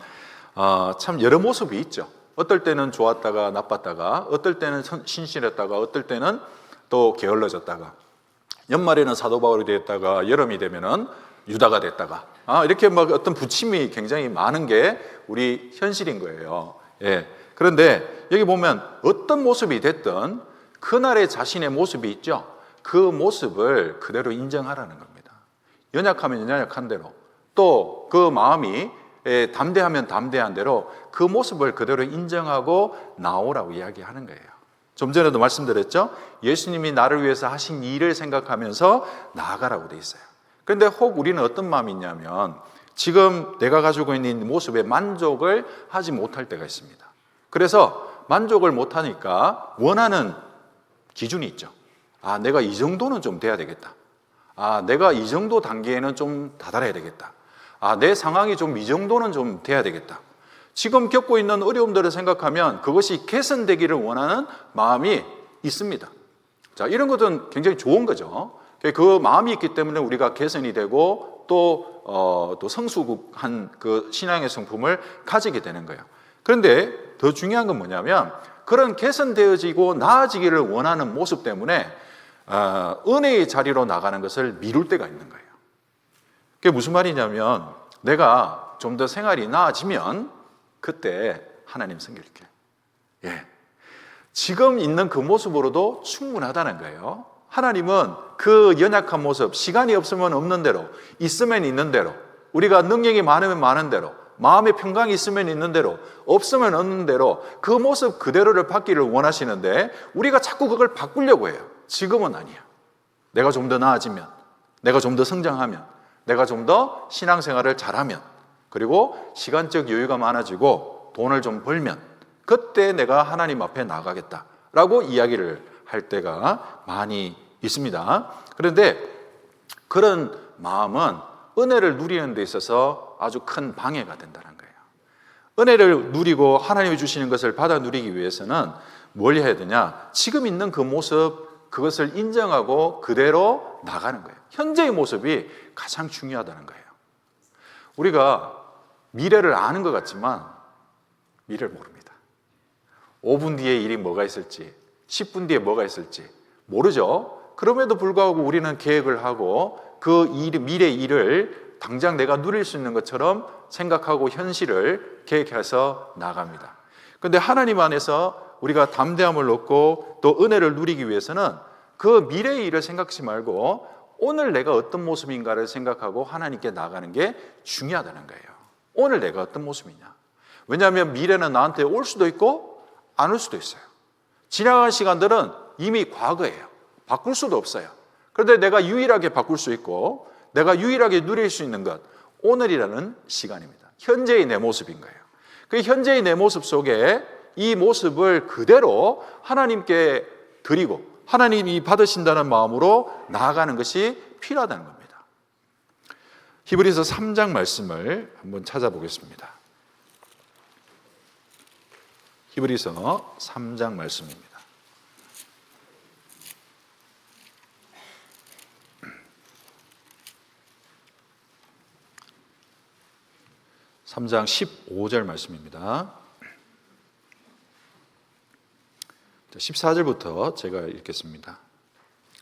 참 여러 모습이 있죠. 어떨 때는 좋았다가 나빴다가, 어떨 때는 신실했다가, 어떨 때는 또 게을러졌다가, 연말에는 사도 바울이 됐다가 여름이 되면은 유다가 됐다가, 이렇게 막 어떤 부침이 굉장히 많은 게 우리 현실인 거예요. 그런데 여기 보면 어떤 모습이 됐든 그날의 자신의 모습이 있죠. 그 모습을 그대로 인정하라는 겁니다. 연약하면 연약한 대로, 또 그 마음이 담대하면 담대한 대로 그 모습을 그대로 인정하고 나오라고 이야기하는 거예요. 좀 전에도 말씀드렸죠. 예수님이 나를 위해서 하신 일을 생각하면서 나아가라고 돼 있어요. 그런데 혹 우리는 어떤 마음이 있냐면 지금 내가 가지고 있는 모습에 만족을 하지 못할 때가 있습니다. 그래서 만족을 못하니까 원하는 기준이 있죠. 내가 이 정도는 좀 돼야 되겠다. 내가 이 정도 단계에는 좀 다다라야 되겠다. 내 상황이 좀 이 정도는 좀 돼야 되겠다. 지금 겪고 있는 어려움들을 생각하면 그것이 개선되기를 원하는 마음이 있습니다. 자, 이런 것은 굉장히 좋은 거죠. 그 마음이 있기 때문에 우리가 개선이 되고 또 성숙한 그 신앙의 성품을 가지게 되는 거예요. 그런데 더 중요한 건 뭐냐면 그런 개선되어지고 나아지기를 원하는 모습 때문에 은혜의 자리로 나가는 것을 미룰 때가 있는 거예요. 그게 무슨 말이냐면 내가 좀 더 생활이 나아지면 그때 하나님 섬길게. 지금 있는 그 모습으로도 충분하다는 거예요. 하나님은 그 연약한 모습, 시간이 없으면 없는 대로, 있으면 있는 대로, 우리가 능력이 많으면 많은 대로, 마음의 평강이 있으면 있는 대로, 없으면 없는 대로 그 모습 그대로를 받기를 원하시는데 우리가 자꾸 그걸 바꾸려고 해요. 지금은 아니야. 내가 좀 더 나아지면, 내가 좀 더 성장하면, 내가 좀 더 신앙생활을 잘하면, 그리고 시간적 여유가 많아지고 돈을 좀 벌면 그때 내가 하나님 앞에 나가겠다라고 이야기를 할 때가 많이 있습니다. 그런데 그런 마음은 은혜를 누리는 데 있어서 아주 큰 방해가 된다는 거예요. 은혜를 누리고 하나님이 주시는 것을 받아 누리기 위해서는 뭘 해야 되냐? 지금 있는 그 모습, 그것을 인정하고 그대로 나가는 거예요. 현재의 모습이 가장 중요하다는 거예요. 우리가 미래를 아는 것 같지만 미래를 모릅니다. 5분 뒤에 일이 뭐가 있을지, 10분 뒤에 뭐가 있을지 모르죠. 그럼에도 불구하고 우리는 계획을 하고 그 미래 일을 당장 내가 누릴 수 있는 것처럼 생각하고 현실을 계획해서 나갑니다. 그런데 하나님 안에서 우리가 담대함을 얻고 또 은혜를 누리기 위해서는 그 미래의 일을 생각하지 말고 오늘 내가 어떤 모습인가를 생각하고 하나님께 나가는 게 중요하다는 거예요. 오늘 내가 어떤 모습이냐. 왜냐하면 미래는 나한테 올 수도 있고 안 올 수도 있어요. 지나간 시간들은 이미 과거예요. 바꿀 수도 없어요. 그런데 내가 유일하게 바꿀 수 있고 내가 유일하게 누릴 수 있는 것, 오늘이라는 시간입니다. 현재의 내 모습인 거예요. 그 현재의 내 모습 속에 이 모습을 그대로 하나님께 드리고 하나님이 받으신다는 마음으로 나아가는 것이 필요하다는 겁니다. 히브리서 3장 말씀을 한번 찾아보겠습니다. 히브리서 3장 말씀입니다. 3장 15절 말씀입니다. 14절부터 제가 읽겠습니다.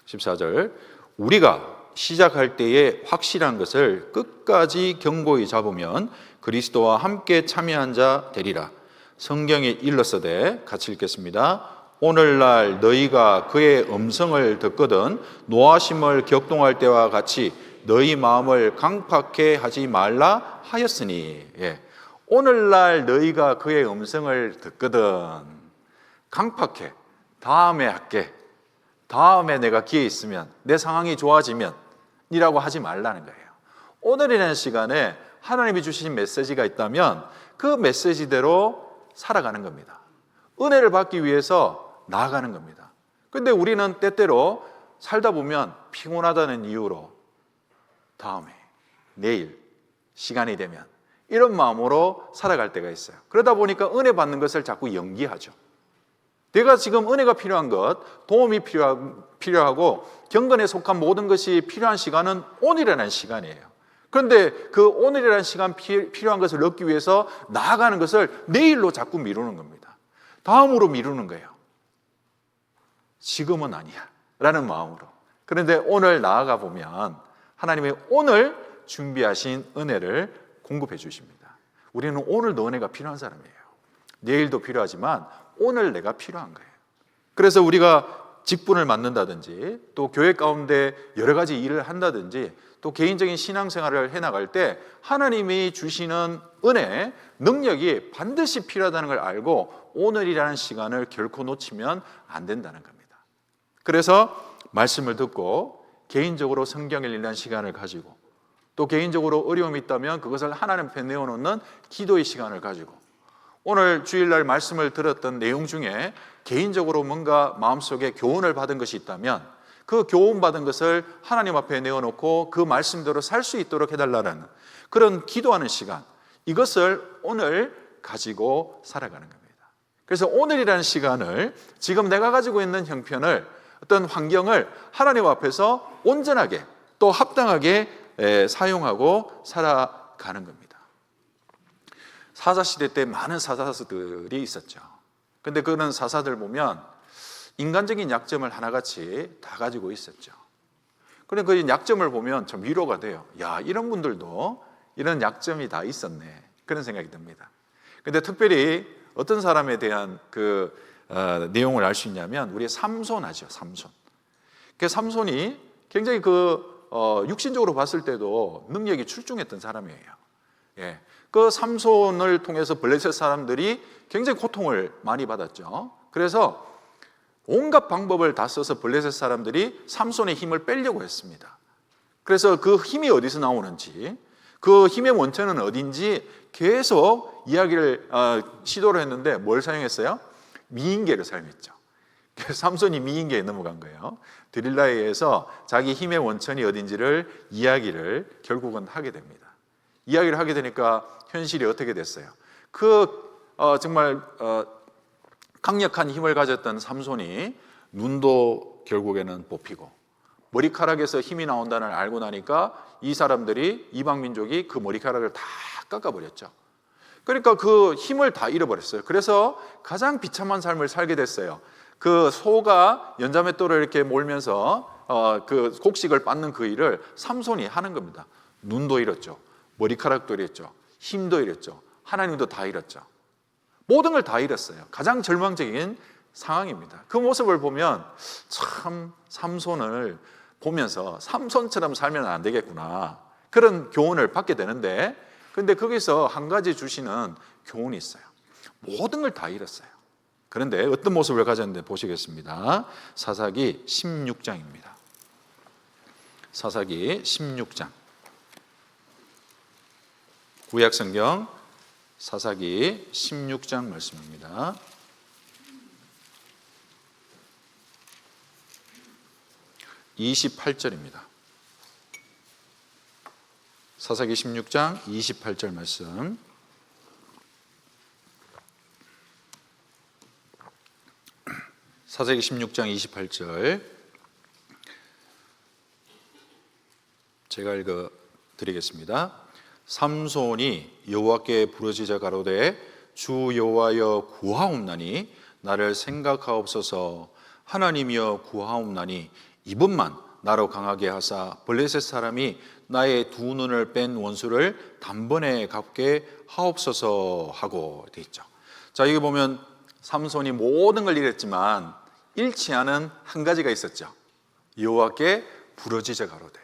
14절, 우리가 시작할 때에 확실한 것을 끝까지 견고히 잡으면 그리스도와 함께 참여한 자 되리라. 성경에 일렀으되, 같이 읽겠습니다. 오늘날 너희가 그의 음성을 듣거든 노하심을 격동할 때와 같이 너희 마음을 강팍해 하지 말라 하였으니. 오늘날 너희가 그의 음성을 듣거든 강팍해, 다음에 할게, 다음에 내가 기회 있으면, 내 상황이 좋아지면 이라고 하지 말라는 거예요. 오늘이라는 시간에 하나님이 주신 메시지가 있다면 그 메시지대로 살아가는 겁니다. 은혜를 받기 위해서 나아가는 겁니다. 그런데 우리는 때때로 살다 보면 피곤하다는 이유로 다음에, 내일, 시간이 되면 이런 마음으로 살아갈 때가 있어요. 그러다 보니까 은혜 받는 것을 자꾸 연기하죠. 내가 지금 은혜가 필요한 것, 도움이 필요하고 경건에 속한 모든 것이 필요한 시간은 오늘이라는 시간이에요. 그런데 그 오늘이라는 시간 필요한 것을 얻기 위해서 나아가는 것을 내일로 자꾸 미루는 겁니다. 다음으로 미루는 거예요. 지금은 아니야 라는 마음으로. 그런데 오늘 나아가 보면 하나님의 오늘 준비하신 은혜를 공급해 주십니다. 우리는 오늘도 은혜가 필요한 사람이에요. 내일도 필요하지만 오늘 내가 필요한 거예요. 그래서 우리가 직분을 맡는다든지 또 교회 가운데 여러 가지 일을 한다든지 또 개인적인 신앙생활을 해나갈 때 하나님이 주시는 은혜, 능력이 반드시 필요하다는 걸 알고 오늘이라는 시간을 결코 놓치면 안 된다는 겁니다. 그래서 말씀을 듣고 개인적으로 성경을 읽는 시간을 가지고 또 개인적으로 어려움이 있다면 그것을 하나님 앞에 내어놓는 기도의 시간을 가지고 오늘 주일날 말씀을 들었던 내용 중에 개인적으로 뭔가 마음속에 교훈을 받은 것이 있다면 그 교훈 받은 것을 하나님 앞에 내어놓고 그 말씀대로 살 수 있도록 해달라는 그런 기도하는 시간, 이것을 오늘 가지고 살아가는 겁니다. 그래서 오늘이라는 시간을 지금 내가 가지고 있는 형편을 어떤 환경을 하나님 앞에서 온전하게 또 합당하게 사용하고 살아가는 겁니다. 사사시대 때 많은 사사들이 있었죠. 근데 그런 사사들 보면 인간적인 약점을 하나같이 다 가지고 있었죠. 그런데 그 약점을 보면 좀 위로가 돼요. 야, 이런 분들도 이런 약점이 다 있었네, 그런 생각이 듭니다. 근데 특별히 어떤 사람에 대한 내용을 알 수 있냐면 우리 삼손 아죠, 삼손. 그 삼손이 굉장히 육신적으로 봤을 때도 능력이 출중했던 사람이에요. 예. 그 삼손을 통해서 블레셋 사람들이 굉장히 고통을 많이 받았죠. 그래서 온갖 방법을 다 써서 블레셋 사람들이 삼손의 힘을 빼려고 했습니다. 그래서 그 힘이 어디서 나오는지, 그 힘의 원천은 어딘지 계속 이야기를 시도를 했는데 뭘 사용했어요? 미인계를 사용했죠. 그래서 삼손이 미인계에 넘어간 거예요. 드릴라에 의해서 자기 힘의 원천이 어딘지를 이야기를 결국은 하게 됩니다. 이야기를 하게 되니까 현실이 어떻게 됐어요? 정말 강력한 힘을 가졌던 삼손이 눈도 결국에는 뽑히고 머리카락에서 힘이 나온다는 걸 알고 나니까 이 사람들이, 이방 민족이 그 머리카락을 다 깎아버렸죠. 그러니까 그 힘을 다 잃어버렸어요. 그래서 가장 비참한 삶을 살게 됐어요. 그 소가 연자맷돌을 이렇게 몰면서 그 곡식을 빻는 그 일을 삼손이 하는 겁니다. 눈도 잃었죠. 머리카락도 잃었죠. 힘도 잃었죠. 하나님도 다 잃었죠. 모든 걸 다 잃었어요. 가장 절망적인 상황입니다. 그 모습을 보면 참 삼손을 보면서 삼손처럼 살면 안 되겠구나, 그런 교훈을 받게 되는데, 근데 거기서 한 가지 주시는 교훈이 있어요. 모든 걸 다 잃었어요. 그런데 어떤 모습을 가졌는데 보시겠습니다. 사사기 16장입니다. 사사기 16장. 구약성경 사사기 16장 말씀입니다. 28절입니다. 사사기 16장 28절 말씀. 사사기 16장 28절 제가 읽어 드리겠습니다. 삼손이 여호와께 부르짖어 가로되 주 여호와여 구하옵나니 나를 생각하옵소서. 하나님이여 구하옵나니 이번만 나로 강하게 하사 블레셋 사람이 나의 두 눈을 뺀 원수를 단번에 갚게 하옵소서 하고 되어 있죠. 자, 여기 보면 삼손이 모든 걸 잃었지만 잃지 않은 한 가지가 있었죠. 여호와께 부르짖어 가로되.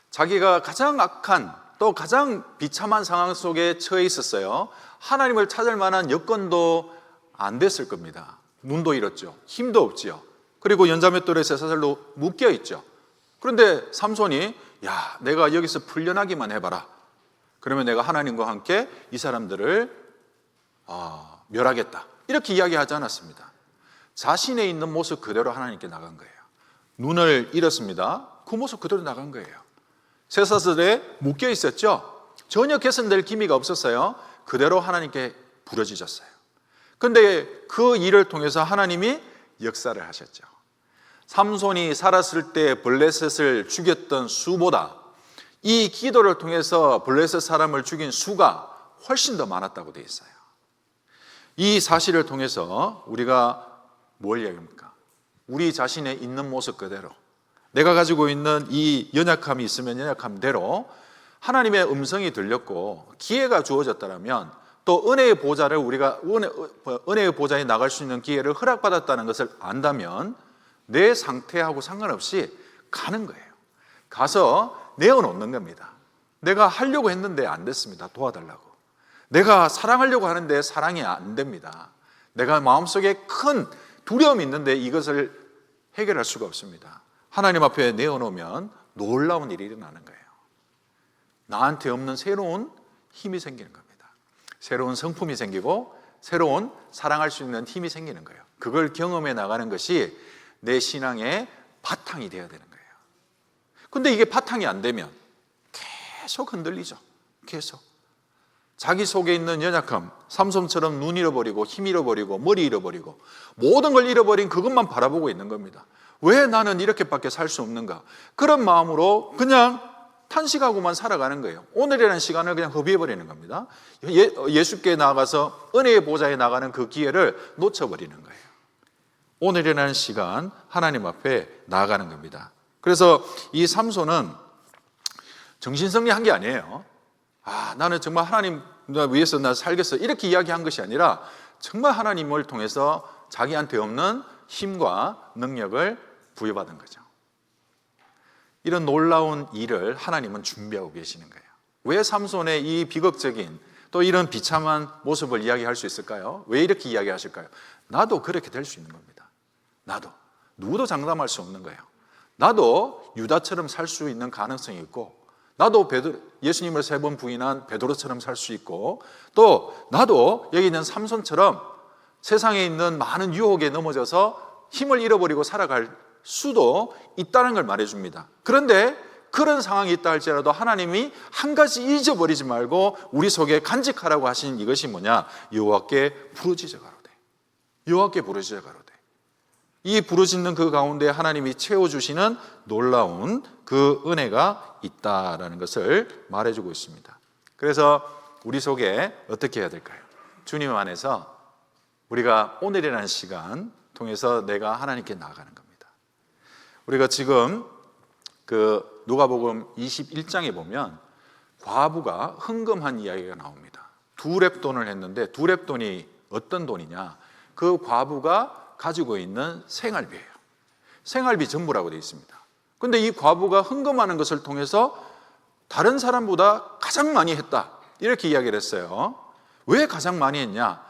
자기가 가장 악한, 또 가장 비참한 상황 속에 처해 있었어요. 하나님을 찾을 만한 여건도 안 됐을 겁니다. 눈도 잃었죠. 힘도 없지요. 그리고 연자맷돌에 쇠사슬로 묶여 있죠. 그런데 삼손이 야, 내가 여기서 풀려나기만 해봐라. 그러면 내가 하나님과 함께 이 사람들을 멸하겠다, 이렇게 이야기하지 않았습니다. 자신의 있는 모습 그대로 하나님께 나간 거예요. 눈을 잃었습니다. 그 모습 그대로 나간 거예요. 쇠사슬에 묶여 있었죠. 전혀 개선될 기미가 없었어요. 그대로 하나님께 부르짖었어요. 그런데 그 일을 통해서 하나님이 역사를 하셨죠. 삼손이 살았을 때 블레셋을 죽였던 수보다 이 기도를 통해서 블레셋 사람을 죽인 수가 훨씬 더 많았다고 되어 있어요. 이 사실을 통해서 우리가 뭘 이야기합니까? 우리 자신의 있는 모습 그대로, 내가 가지고 있는 이 연약함이 있으면 연약함대로 하나님의 음성이 들렸고 기회가 주어졌다면, 또 은혜의 보좌를 우리가 은혜의 보좌에 나갈 수 있는 기회를 허락받았다는 것을 안다면 내 상태하고 상관없이 가는 거예요. 가서 내어놓는 겁니다. 내가 하려고 했는데 안 됐습니다. 도와달라고. 내가 사랑하려고 하는데 사랑이 안 됩니다. 내가 마음속에 큰 두려움이 있는데 이것을 해결할 수가 없습니다. 하나님 앞에 내어놓으면 놀라운 일이 일어나는 거예요. 나한테 없는 새로운 힘이 생기는 겁니다. 새로운 성품이 생기고 새로운 사랑할 수 있는 힘이 생기는 거예요. 그걸 경험해 나가는 것이 내 신앙의 바탕이 되어야 되는 거예요. 근데 이게 바탕이 안 되면 계속 흔들리죠. 계속 자기 속에 있는 연약함, 삼손처럼 눈 잃어버리고 힘 잃어버리고 머리 잃어버리고 모든 걸 잃어버린 그것만 바라보고 있는 겁니다. 왜 나는 이렇게밖에 살 수 없는가? 그런 마음으로 그냥 탄식하고만 살아가는 거예요. 오늘이라는 시간을 그냥 허비해버리는 겁니다. 예수께 나가서 은혜의 보좌에 나가는 그 기회를 놓쳐버리는 거예요. 오늘이라는 시간 하나님 앞에 나아가는 겁니다. 그래서 이 삼손은 정신승리한 게 아니에요. 나는 정말 하나님 위해서 나 살겠어 이렇게 이야기한 것이 아니라 정말 하나님을 통해서 자기한테 없는 힘과 능력을 부여받은 거죠. 이런 놀라운 일을 하나님은 준비하고 계시는 거예요. 왜 삼손의 이 비극적인 또 이런 비참한 모습을 이야기할 수 있을까요? 왜 이렇게 이야기하실까요? 나도 그렇게 될 수 있는 겁니다. 나도. 누구도 장담할 수 없는 거예요. 나도 유다처럼 살 수 있는 가능성이 있고, 나도 예수님을 3번 부인한 베드로처럼 살 수 있고, 또 나도 여기 있는 삼손처럼 세상에 있는 많은 유혹에 넘어져서 힘을 잃어버리고 살아갈 수도 있다는 걸 말해줍니다. 그런데 그런 상황이 있다 할지라도 하나님이 한 가지 잊어버리지 말고 우리 속에 간직하라고 하신 이것이 뭐냐? 여호와께 부르짖어 가로되. 여호와께 부르짖어 가로되. 이 부르짖는 그 가운데 하나님이 채워주시는 놀라운 그 은혜가 있다라는 것을 말해주고 있습니다. 그래서 우리 속에 어떻게 해야 될까요? 주님 안에서 우리가 오늘이라는 시간 통해서 내가 하나님께 나아가는 겁니다. 우리가 지금 그 누가복음 21장에 보면 과부가 헌금한 이야기가 나옵니다. 2렙돈을 했는데 2렙돈이 어떤 돈이냐? 그 과부가 가지고 있는 생활비예요. 생활비 전부라고 되어 있습니다. 그런데 이 과부가 헌금하는 것을 통해서 다른 사람보다 가장 많이 했다 이렇게 이야기를 했어요. 왜 가장 많이 했냐?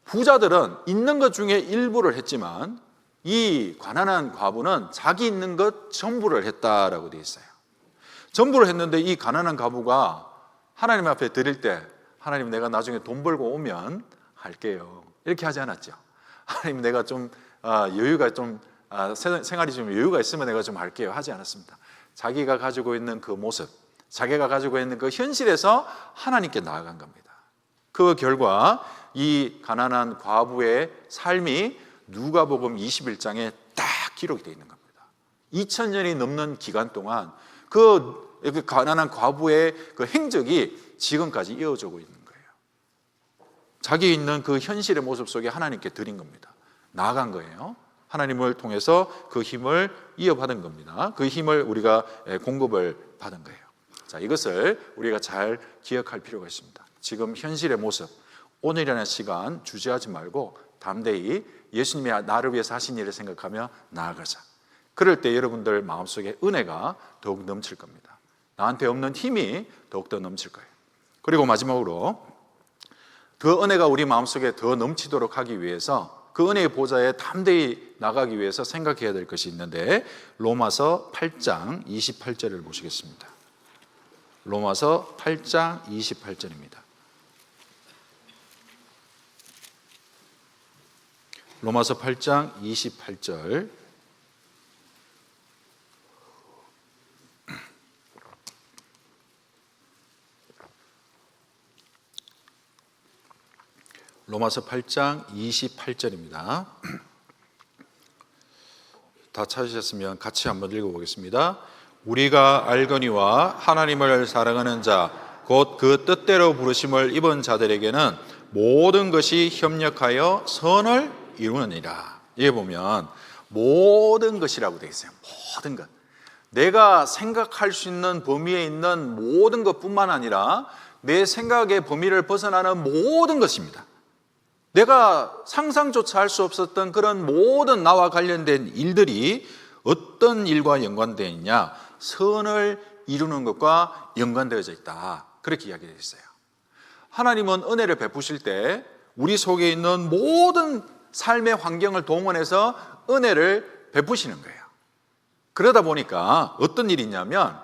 부자들은 있는 것 중에 일부를 했지만 이 가난한 과부는 자기 있는 것 전부를 했다라고 되어 있어요. 전부를 했는데 이 가난한 과부가 하나님 앞에 드릴 때 하나님 내가 나중에 돈 벌고 오면 할게요 이렇게 하지 않았죠. 하나님 내가 좀 여유가 좀 생활이 좀 여유가 있으면 내가 좀 할게요 하지 않았습니다. 자기가 가지고 있는 그 모습, 자기가 가지고 있는 그 현실에서 하나님께 나아간 겁니다. 그 결과 이 가난한 과부의 삶이 누가복음 21장에 딱 기록이 되어 있는 겁니다. 2000년이 넘는 기간 동안 그 가난한 과부의 그 행적이 지금까지 이어지고 있는 거예요. 자기 있는 그 현실의 모습 속에 하나님께 드린 겁니다. 나아간 거예요. 하나님을 통해서 그 힘을 이어받은 겁니다. 그 힘을 우리가 공급을 받은 거예요. 자, 이것을 우리가 잘 기억할 필요가 있습니다. 지금 현실의 모습, 오늘이라는 시간 주저하지 말고 담대히 예수님이 나를 위해서 하신 일을 생각하며 나아가자. 그럴 때 여러분들 마음속에 은혜가 더욱 넘칠 겁니다. 나한테 없는 힘이 더욱더 넘칠 거예요. 그리고 마지막으로 그 은혜가 우리 마음속에 더 넘치도록 하기 위해서 그 은혜의 보좌에 담대히 나가기 위해서 생각해야 될 것이 있는데 로마서 8장 28절을 보시겠습니다. 로마서 8장 28절입니다. 로마서 8장 28절. 로마서 8장 28절입니다. 다 찾으셨으면 같이 한번 읽어보겠습니다. 우리가 알거니와 하나님을 사랑하는 자 곧 그 뜻대로 부르심을 입은 자들에게는 모든 것이 협력하여 선을 이루느니라. 여기 보면 모든 것이라고 되어 있어요. 모든 것. 내가 생각할 수 있는 범위에 있는 모든 것뿐만 아니라 내 생각의 범위를 벗어나는 모든 것입니다. 내가 상상조차 할 수 없었던 그런 모든 나와 관련된 일들이 어떤 일과 연관되어 있냐? 선을 이루는 것과 연관되어져 있다. 그렇게 이야기되어 있어요. 하나님은 은혜를 베푸실 때 우리 속에 있는 모든 삶의 환경을 동원해서 은혜를 베푸시는 거예요. 그러다 보니까 어떤 일이 있냐면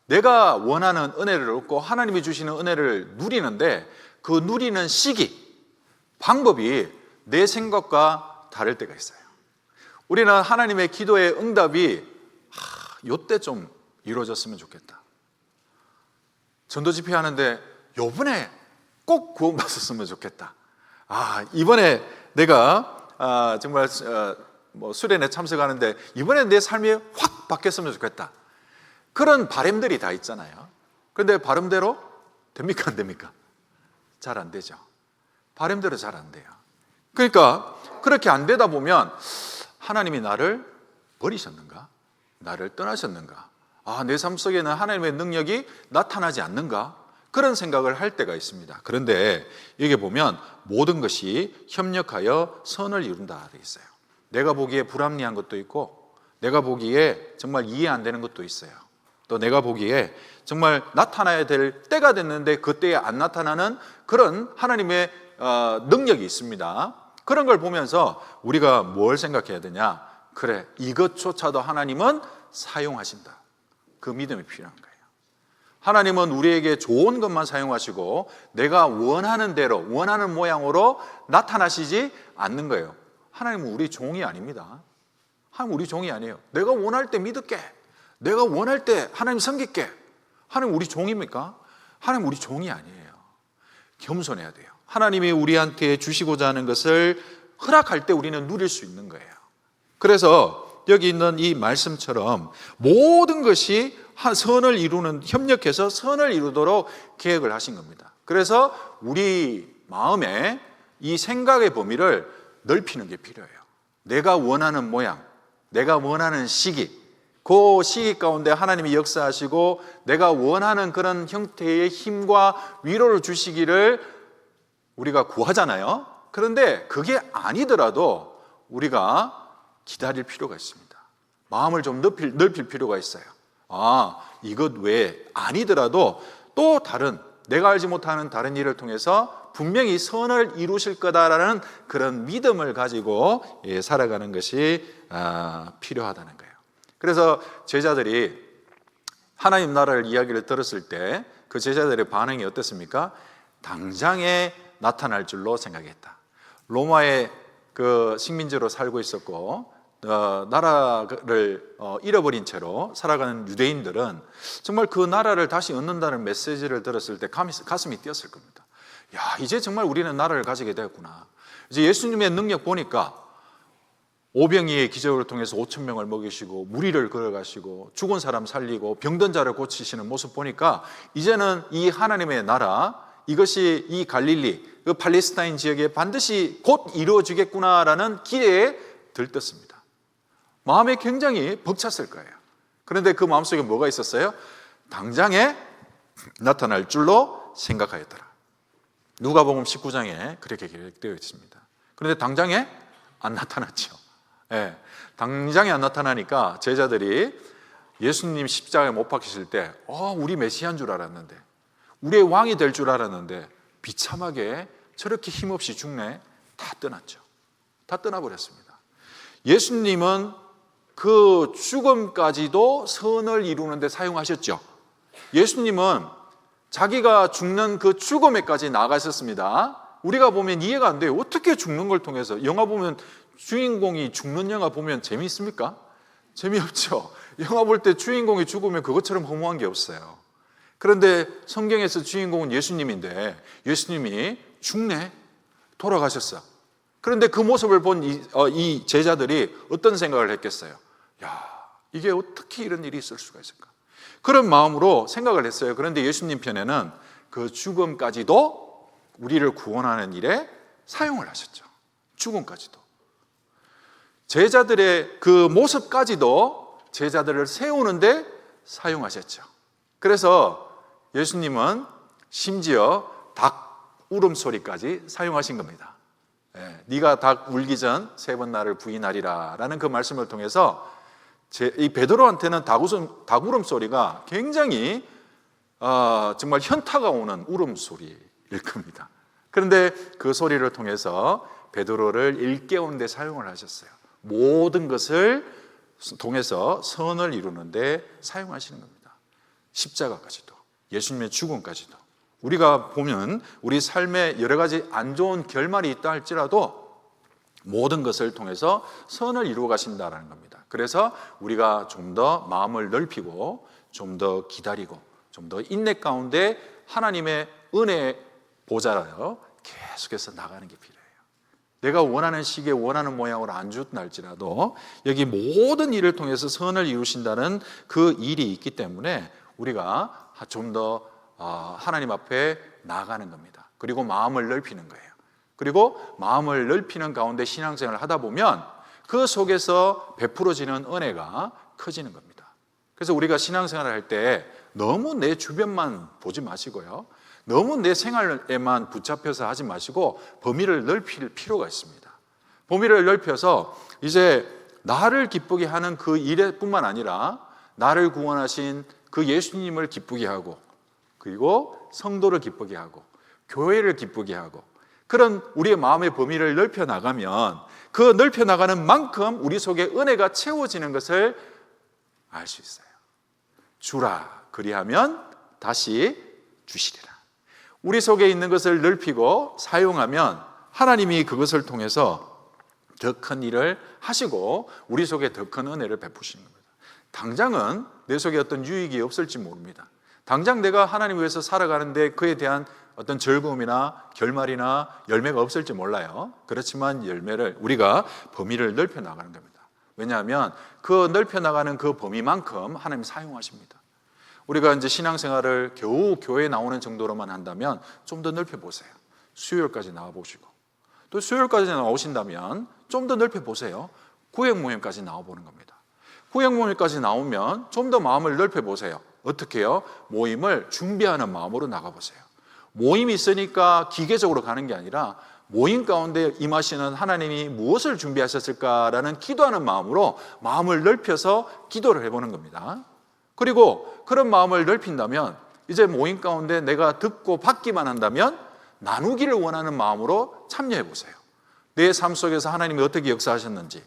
내가 원하는 은혜를 얻고 하나님이 주시는 은혜를 누리는데 그 누리는 시기, 방법이 내 생각과 다를 때가 있어요. 우리는 하나님의 기도의 응답이 요때 좀 이루어졌으면 좋겠다. 전도 집회 하는데 요번에 꼭 구원받았으면 좋겠다. 이번에 내가 정말 수련회 참석하는데 이번에 내 삶이 확 바뀌었으면 좋겠다. 그런 바람들이 다 있잖아요. 그런데 바람대로 됩니까? 안 됩니까? 잘 안 되죠. 바람대로 잘 안 돼요. 그러니까 그렇게 안 되다 보면 하나님이 나를 버리셨는가? 나를 떠나셨는가? 내 삶 속에는 하나님의 능력이 나타나지 않는가? 그런 생각을 할 때가 있습니다. 그런데 여기 보면 모든 것이 협력하여 선을 이룬다 되어 있어요. 내가 보기에 불합리한 것도 있고, 내가 보기에 정말 이해 안 되는 것도 있어요. 또 내가 보기에 정말 나타나야 될 때가 됐는데 그때에 안 나타나는 그런 하나님의 능력이 있습니다. 그런 걸 보면서 우리가 뭘 생각해야 되냐? 그래, 이것조차도 하나님은 사용하신다. 그 믿음이 필요한 거예요. 하나님은 우리에게 좋은 것만 사용하시고 내가 원하는 대로, 원하는 모양으로 나타나시지 않는 거예요. 하나님은 우리 종이 아닙니다. 하나님 우리 종이 아니에요. 내가 원할 때 믿을게, 내가 원할 때 하나님 섬길게. 하나님 우리 종입니까? 하나님 우리 종이 아니에요. 겸손해야 돼요. 하나님이 우리한테 주시고자 하는 것을 허락할 때 우리는 누릴 수 있는 거예요. 그래서 여기 있는 이 말씀처럼 모든 것이 선을 이루는, 협력해서 선을 이루도록 계획을 하신 겁니다. 그래서 우리 마음에 이 생각의 범위를 넓히는 게 필요해요. 내가 원하는 모양, 내가 원하는 시기, 그 시기 가운데 하나님이 역사하시고 내가 원하는 그런 형태의 힘과 위로를 주시기를 우리가 구하잖아요. 그런데 그게 아니더라도 우리가 기다릴 필요가 있습니다. 마음을 좀 넓힐 필요가 있어요. 이것 외에 아니더라도 또 다른, 내가 알지 못하는 다른 일을 통해서 분명히 선을 이루실 거다라는 그런 믿음을 가지고 살아가는 것이 필요하다는 거예요. 그래서 제자들이 하나님 나라를 이야기를 들었을 때 그 제자들의 반응이 어땠습니까? 당장에 나타날 줄로 생각했다. 로마의 그 식민지로 살고 있었고 나라를 잃어버린 채로 살아가는 유대인들은 정말 그 나라를 다시 얻는다는 메시지를 들었을 때 가슴이 뛰었을 겁니다. 이제 정말 우리는 나라를 가지게 되었구나. 이제 예수님의 능력 보니까 오병이의 기적을 통해서 5,000명을 먹이시고 무리를 걸어가시고 죽은 사람 살리고 병든 자를 고치시는 모습 보니까 이제는 이 하나님의 나라, 이것이 이 갈릴리, 그 팔레스타인 지역에 반드시 곧 이루어지겠구나라는 기대에 들떴습니다. 마음에 굉장히 벅찼을 거예요. 그런데 그 마음속에 뭐가 있었어요? 당장에 나타날 줄로 생각하였더라. 누가복음 19장에 그렇게 기록되어 있습니다. 그런데 당장에 안 나타났죠. 당장에 안 나타나니까 제자들이 예수님 십자가에 못 박히실 때 우리 메시아인 줄 알았는데, 우리의 왕이 될 줄 알았는데 비참하게 저렇게 힘없이 죽네. 다 떠났죠. 다 떠나버렸습니다. 예수님은 그 죽음까지도 선을 이루는 데 사용하셨죠. 예수님은 자기가 죽는 그 죽음에까지 나가셨습니다. 우리가 보면 이해가 안 돼요. 어떻게 죽는 걸 통해서, 영화 보면 주인공이 죽는 영화 보면 재미있습니까? 재미없죠. 영화 볼 때 주인공이 죽으면 그것처럼 허무한 게 없어요. 그런데 성경에서 주인공은 예수님인데 예수님이 죽네, 돌아가셨어. 그런데 그 모습을 본 이 제자들이 어떤 생각을 했겠어요? 이게 어떻게 이런 일이 있을 수가 있을까? 그런 마음으로 생각을 했어요. 그런데 예수님 편에는 그 죽음까지도 우리를 구원하는 일에 사용을 하셨죠. 죽음까지도. 제자들의 그 모습까지도 제자들을 세우는데 사용하셨죠. 그래서 예수님은 심지어 닭 울음소리까지 사용하신 겁니다. 네가 닭 울기 전 3번 나를 부인하리라 라는 그 말씀을 통해서 이 베드로한테는 닭 울음소리가 굉장히 정말 현타가 오는 울음소리일 겁니다. 그런데 그 소리를 통해서 베드로를 일깨우는 데 사용을 하셨어요. 모든 것을 통해서 선을 이루는 데 사용하시는 겁니다. 십자가까지도, 예수님의 죽음까지도. 우리가 보면 우리 삶에 여러 가지 안 좋은 결말이 있다 할지라도 모든 것을 통해서 선을 이루어 가신다는 겁니다. 그래서 우리가 좀 더 마음을 넓히고 좀 더 기다리고 좀 더 인내 가운데 하나님의 은혜 보좌라요 계속해서 나가는 게 필요해요. 내가 원하는 시기에 원하는 모양으로 안 준다 할지라도 여기 모든 일을 통해서 선을 이루신다는 그 일이 있기 때문에 우리가 좀 더 하나님 앞에 나아가는 겁니다. 그리고 마음을 넓히는 거예요. 그리고 마음을 넓히는 가운데 신앙생활을 하다 보면 그 속에서 베풀어지는 은혜가 커지는 겁니다. 그래서 우리가 신앙생활을 할 때 너무 내 주변만 보지 마시고요, 너무 내 생활에만 붙잡혀서 하지 마시고 범위를 넓힐 필요가 있습니다. 범위를 넓혀서 이제 나를 기쁘게 하는 그 일뿐만 아니라 나를 구원하신 그 예수님을 기쁘게 하고, 그리고 성도를 기쁘게 하고, 교회를 기쁘게 하고, 그런 우리의 마음의 범위를 넓혀 나가면 그 넓혀 나가는 만큼 우리 속에 은혜가 채워지는 것을 알 수 있어요. 주라 그리하면 다시 주시리라. 우리 속에 있는 것을 넓히고 사용하면 하나님이 그것을 통해서 더 큰 일을 하시고 우리 속에 더 큰 은혜를 베푸시는 겁니다. 당장은 내 속에 어떤 유익이 없을지 모릅니다. 당장 내가 하나님 위해서 살아가는데 그에 대한 어떤 즐거움이나 결말이나 열매가 없을지 몰라요. 그렇지만 열매를 우리가 범위를 넓혀 나가는 겁니다. 왜냐하면 그 넓혀 나가는 그 범위만큼 하나님 사용하십니다. 우리가 이제 신앙생활을 겨우 교회에 나오는 정도로만 한다면 좀 더 넓혀 보세요. 수요일까지 나와 보시고, 또 수요일까지 나오신다면 좀 더 넓혀 보세요. 구역 모임까지 나와 보는 겁니다. 구역 모임까지 나오면 좀 더 마음을 넓혀 보세요. 어떻게 해요? 모임을 준비하는 마음으로 나가 보세요. 모임이 있으니까 기계적으로 가는 게 아니라 모임 가운데 임하시는 하나님이 무엇을 준비하셨을까라는 기도하는 마음으로 마음을 넓혀서 기도를 해보는 겁니다. 그리고 그런 마음을 넓힌다면 이제 모임 가운데 내가 듣고 받기만 한다면 나누기를 원하는 마음으로 참여해 보세요. 내 삶 속에서 하나님이 어떻게 역사하셨는지,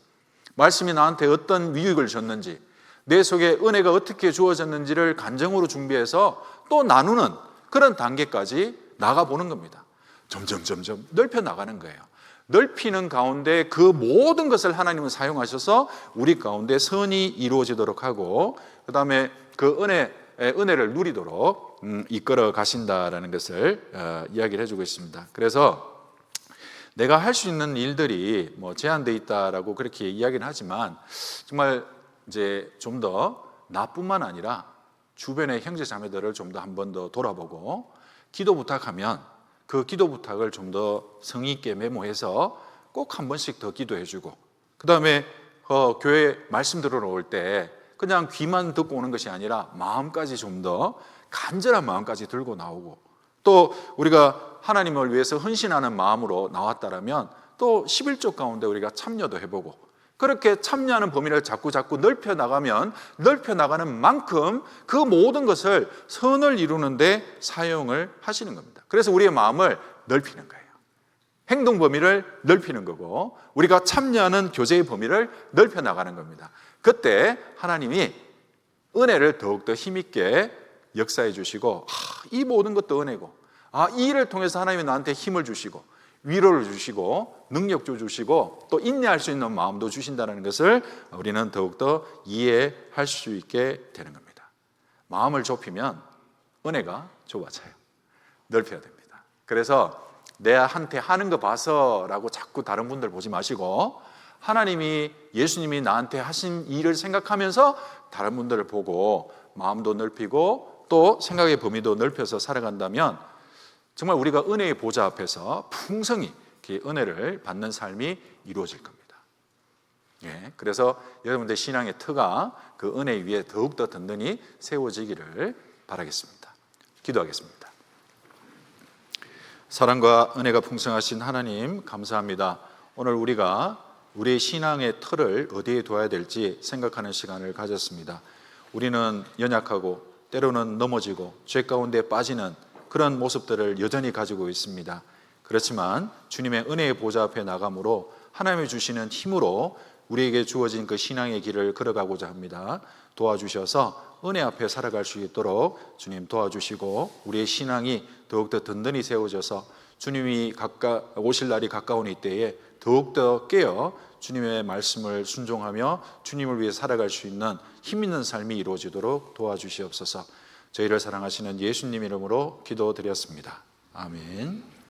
말씀이 나한테 어떤 유익을 줬는지, 내 속에 은혜가 어떻게 주어졌는지를 간증으로 준비해서 또 나누는 그런 단계까지 나가보는 겁니다. 점점 넓혀 나가는 거예요. 넓히는 가운데 그 모든 것을 하나님은 사용하셔서 우리 가운데 선이 이루어지도록 하고, 그 다음에 그 은혜를 누리도록 이끌어 가신다라는 것을 이야기를 해주고 있습니다. 그래서 내가 할 수 있는 일들이 뭐 제한되어 있다라고 그렇게 이야기는 하지만 정말 이제 좀 더 나뿐만 아니라 주변의 형제 자매들을 좀 더 한 번 더 돌아보고, 기도 부탁하면 그 기도 부탁을 좀 더 성의 있게 메모해서 꼭 한 번씩 더 기도해주고, 그 다음에 교회 말씀 들으러 올 때 그냥 귀만 듣고 오는 것이 아니라 마음까지 좀 더 간절한 마음까지 들고 나오고, 또 우리가 하나님을 위해서 헌신하는 마음으로 나왔다라면 또 11조 가운데 우리가 참여도 해보고, 그렇게 참여하는 범위를 자꾸 넓혀 나가면 넓혀 나가는 만큼 그 모든 것을 선을 이루는데 사용을 하시는 겁니다. 그래서 우리의 마음을 넓히는 거예요. 행동 범위를 넓히는 거고, 우리가 참여하는 교제의 범위를 넓혀 나가는 겁니다. 그때 하나님이 은혜를 더욱더 힘있게 역사해 주시고, 이 모든 것도 은혜고, 이 일을 통해서 하나님이 나한테 힘을 주시고 위로를 주시고 능력도 주시고 또 인내할 수 있는 마음도 주신다는 것을 우리는 더욱더 이해할 수 있게 되는 겁니다. 마음을 좁히면 은혜가 좁아져요. 넓혀야 됩니다. 그래서 내한테 하는 거 봐서라고 자꾸 다른 분들 보지 마시고, 하나님이 예수님이 나한테 하신 일을 생각하면서 다른 분들을 보고 마음도 넓히고 또 생각의 범위도 넓혀서 살아간다면 정말 우리가 은혜의 보좌 앞에서 풍성히 은혜를 받는 삶이 이루어질 겁니다. 그래서 여러분들 신앙의 터가 그 은혜 위에 더욱더 든든히 세워지기를 바라겠습니다. 기도하겠습니다. 사랑과 은혜가 풍성하신 하나님, 감사합니다. 오늘 우리가 우리의 신앙의 터를 어디에 둬야 될지 생각하는 시간을 가졌습니다. 우리는 연약하고 때로는 넘어지고 죄 가운데 빠지는 그런 모습들을 여전히 가지고 있습니다. 그렇지만 주님의 은혜의 보좌 앞에 나감으로 하나님이 주시는 힘으로 우리에게 주어진 그 신앙의 길을 걸어가고자 합니다. 도와주셔서 은혜 앞에 살아갈 수 있도록 주님 도와주시고, 우리의 신앙이 더욱더 든든히 세워져서 주님이 오실 날이 가까운 이때에 더욱더 깨어 주님의 말씀을 순종하며 주님을 위해 살아갈 수 있는 힘 있는 삶이 이루어지도록 도와주시옵소서. 저희를 사랑하시는 예수님 이름으로 기도드렸습니다. 아멘.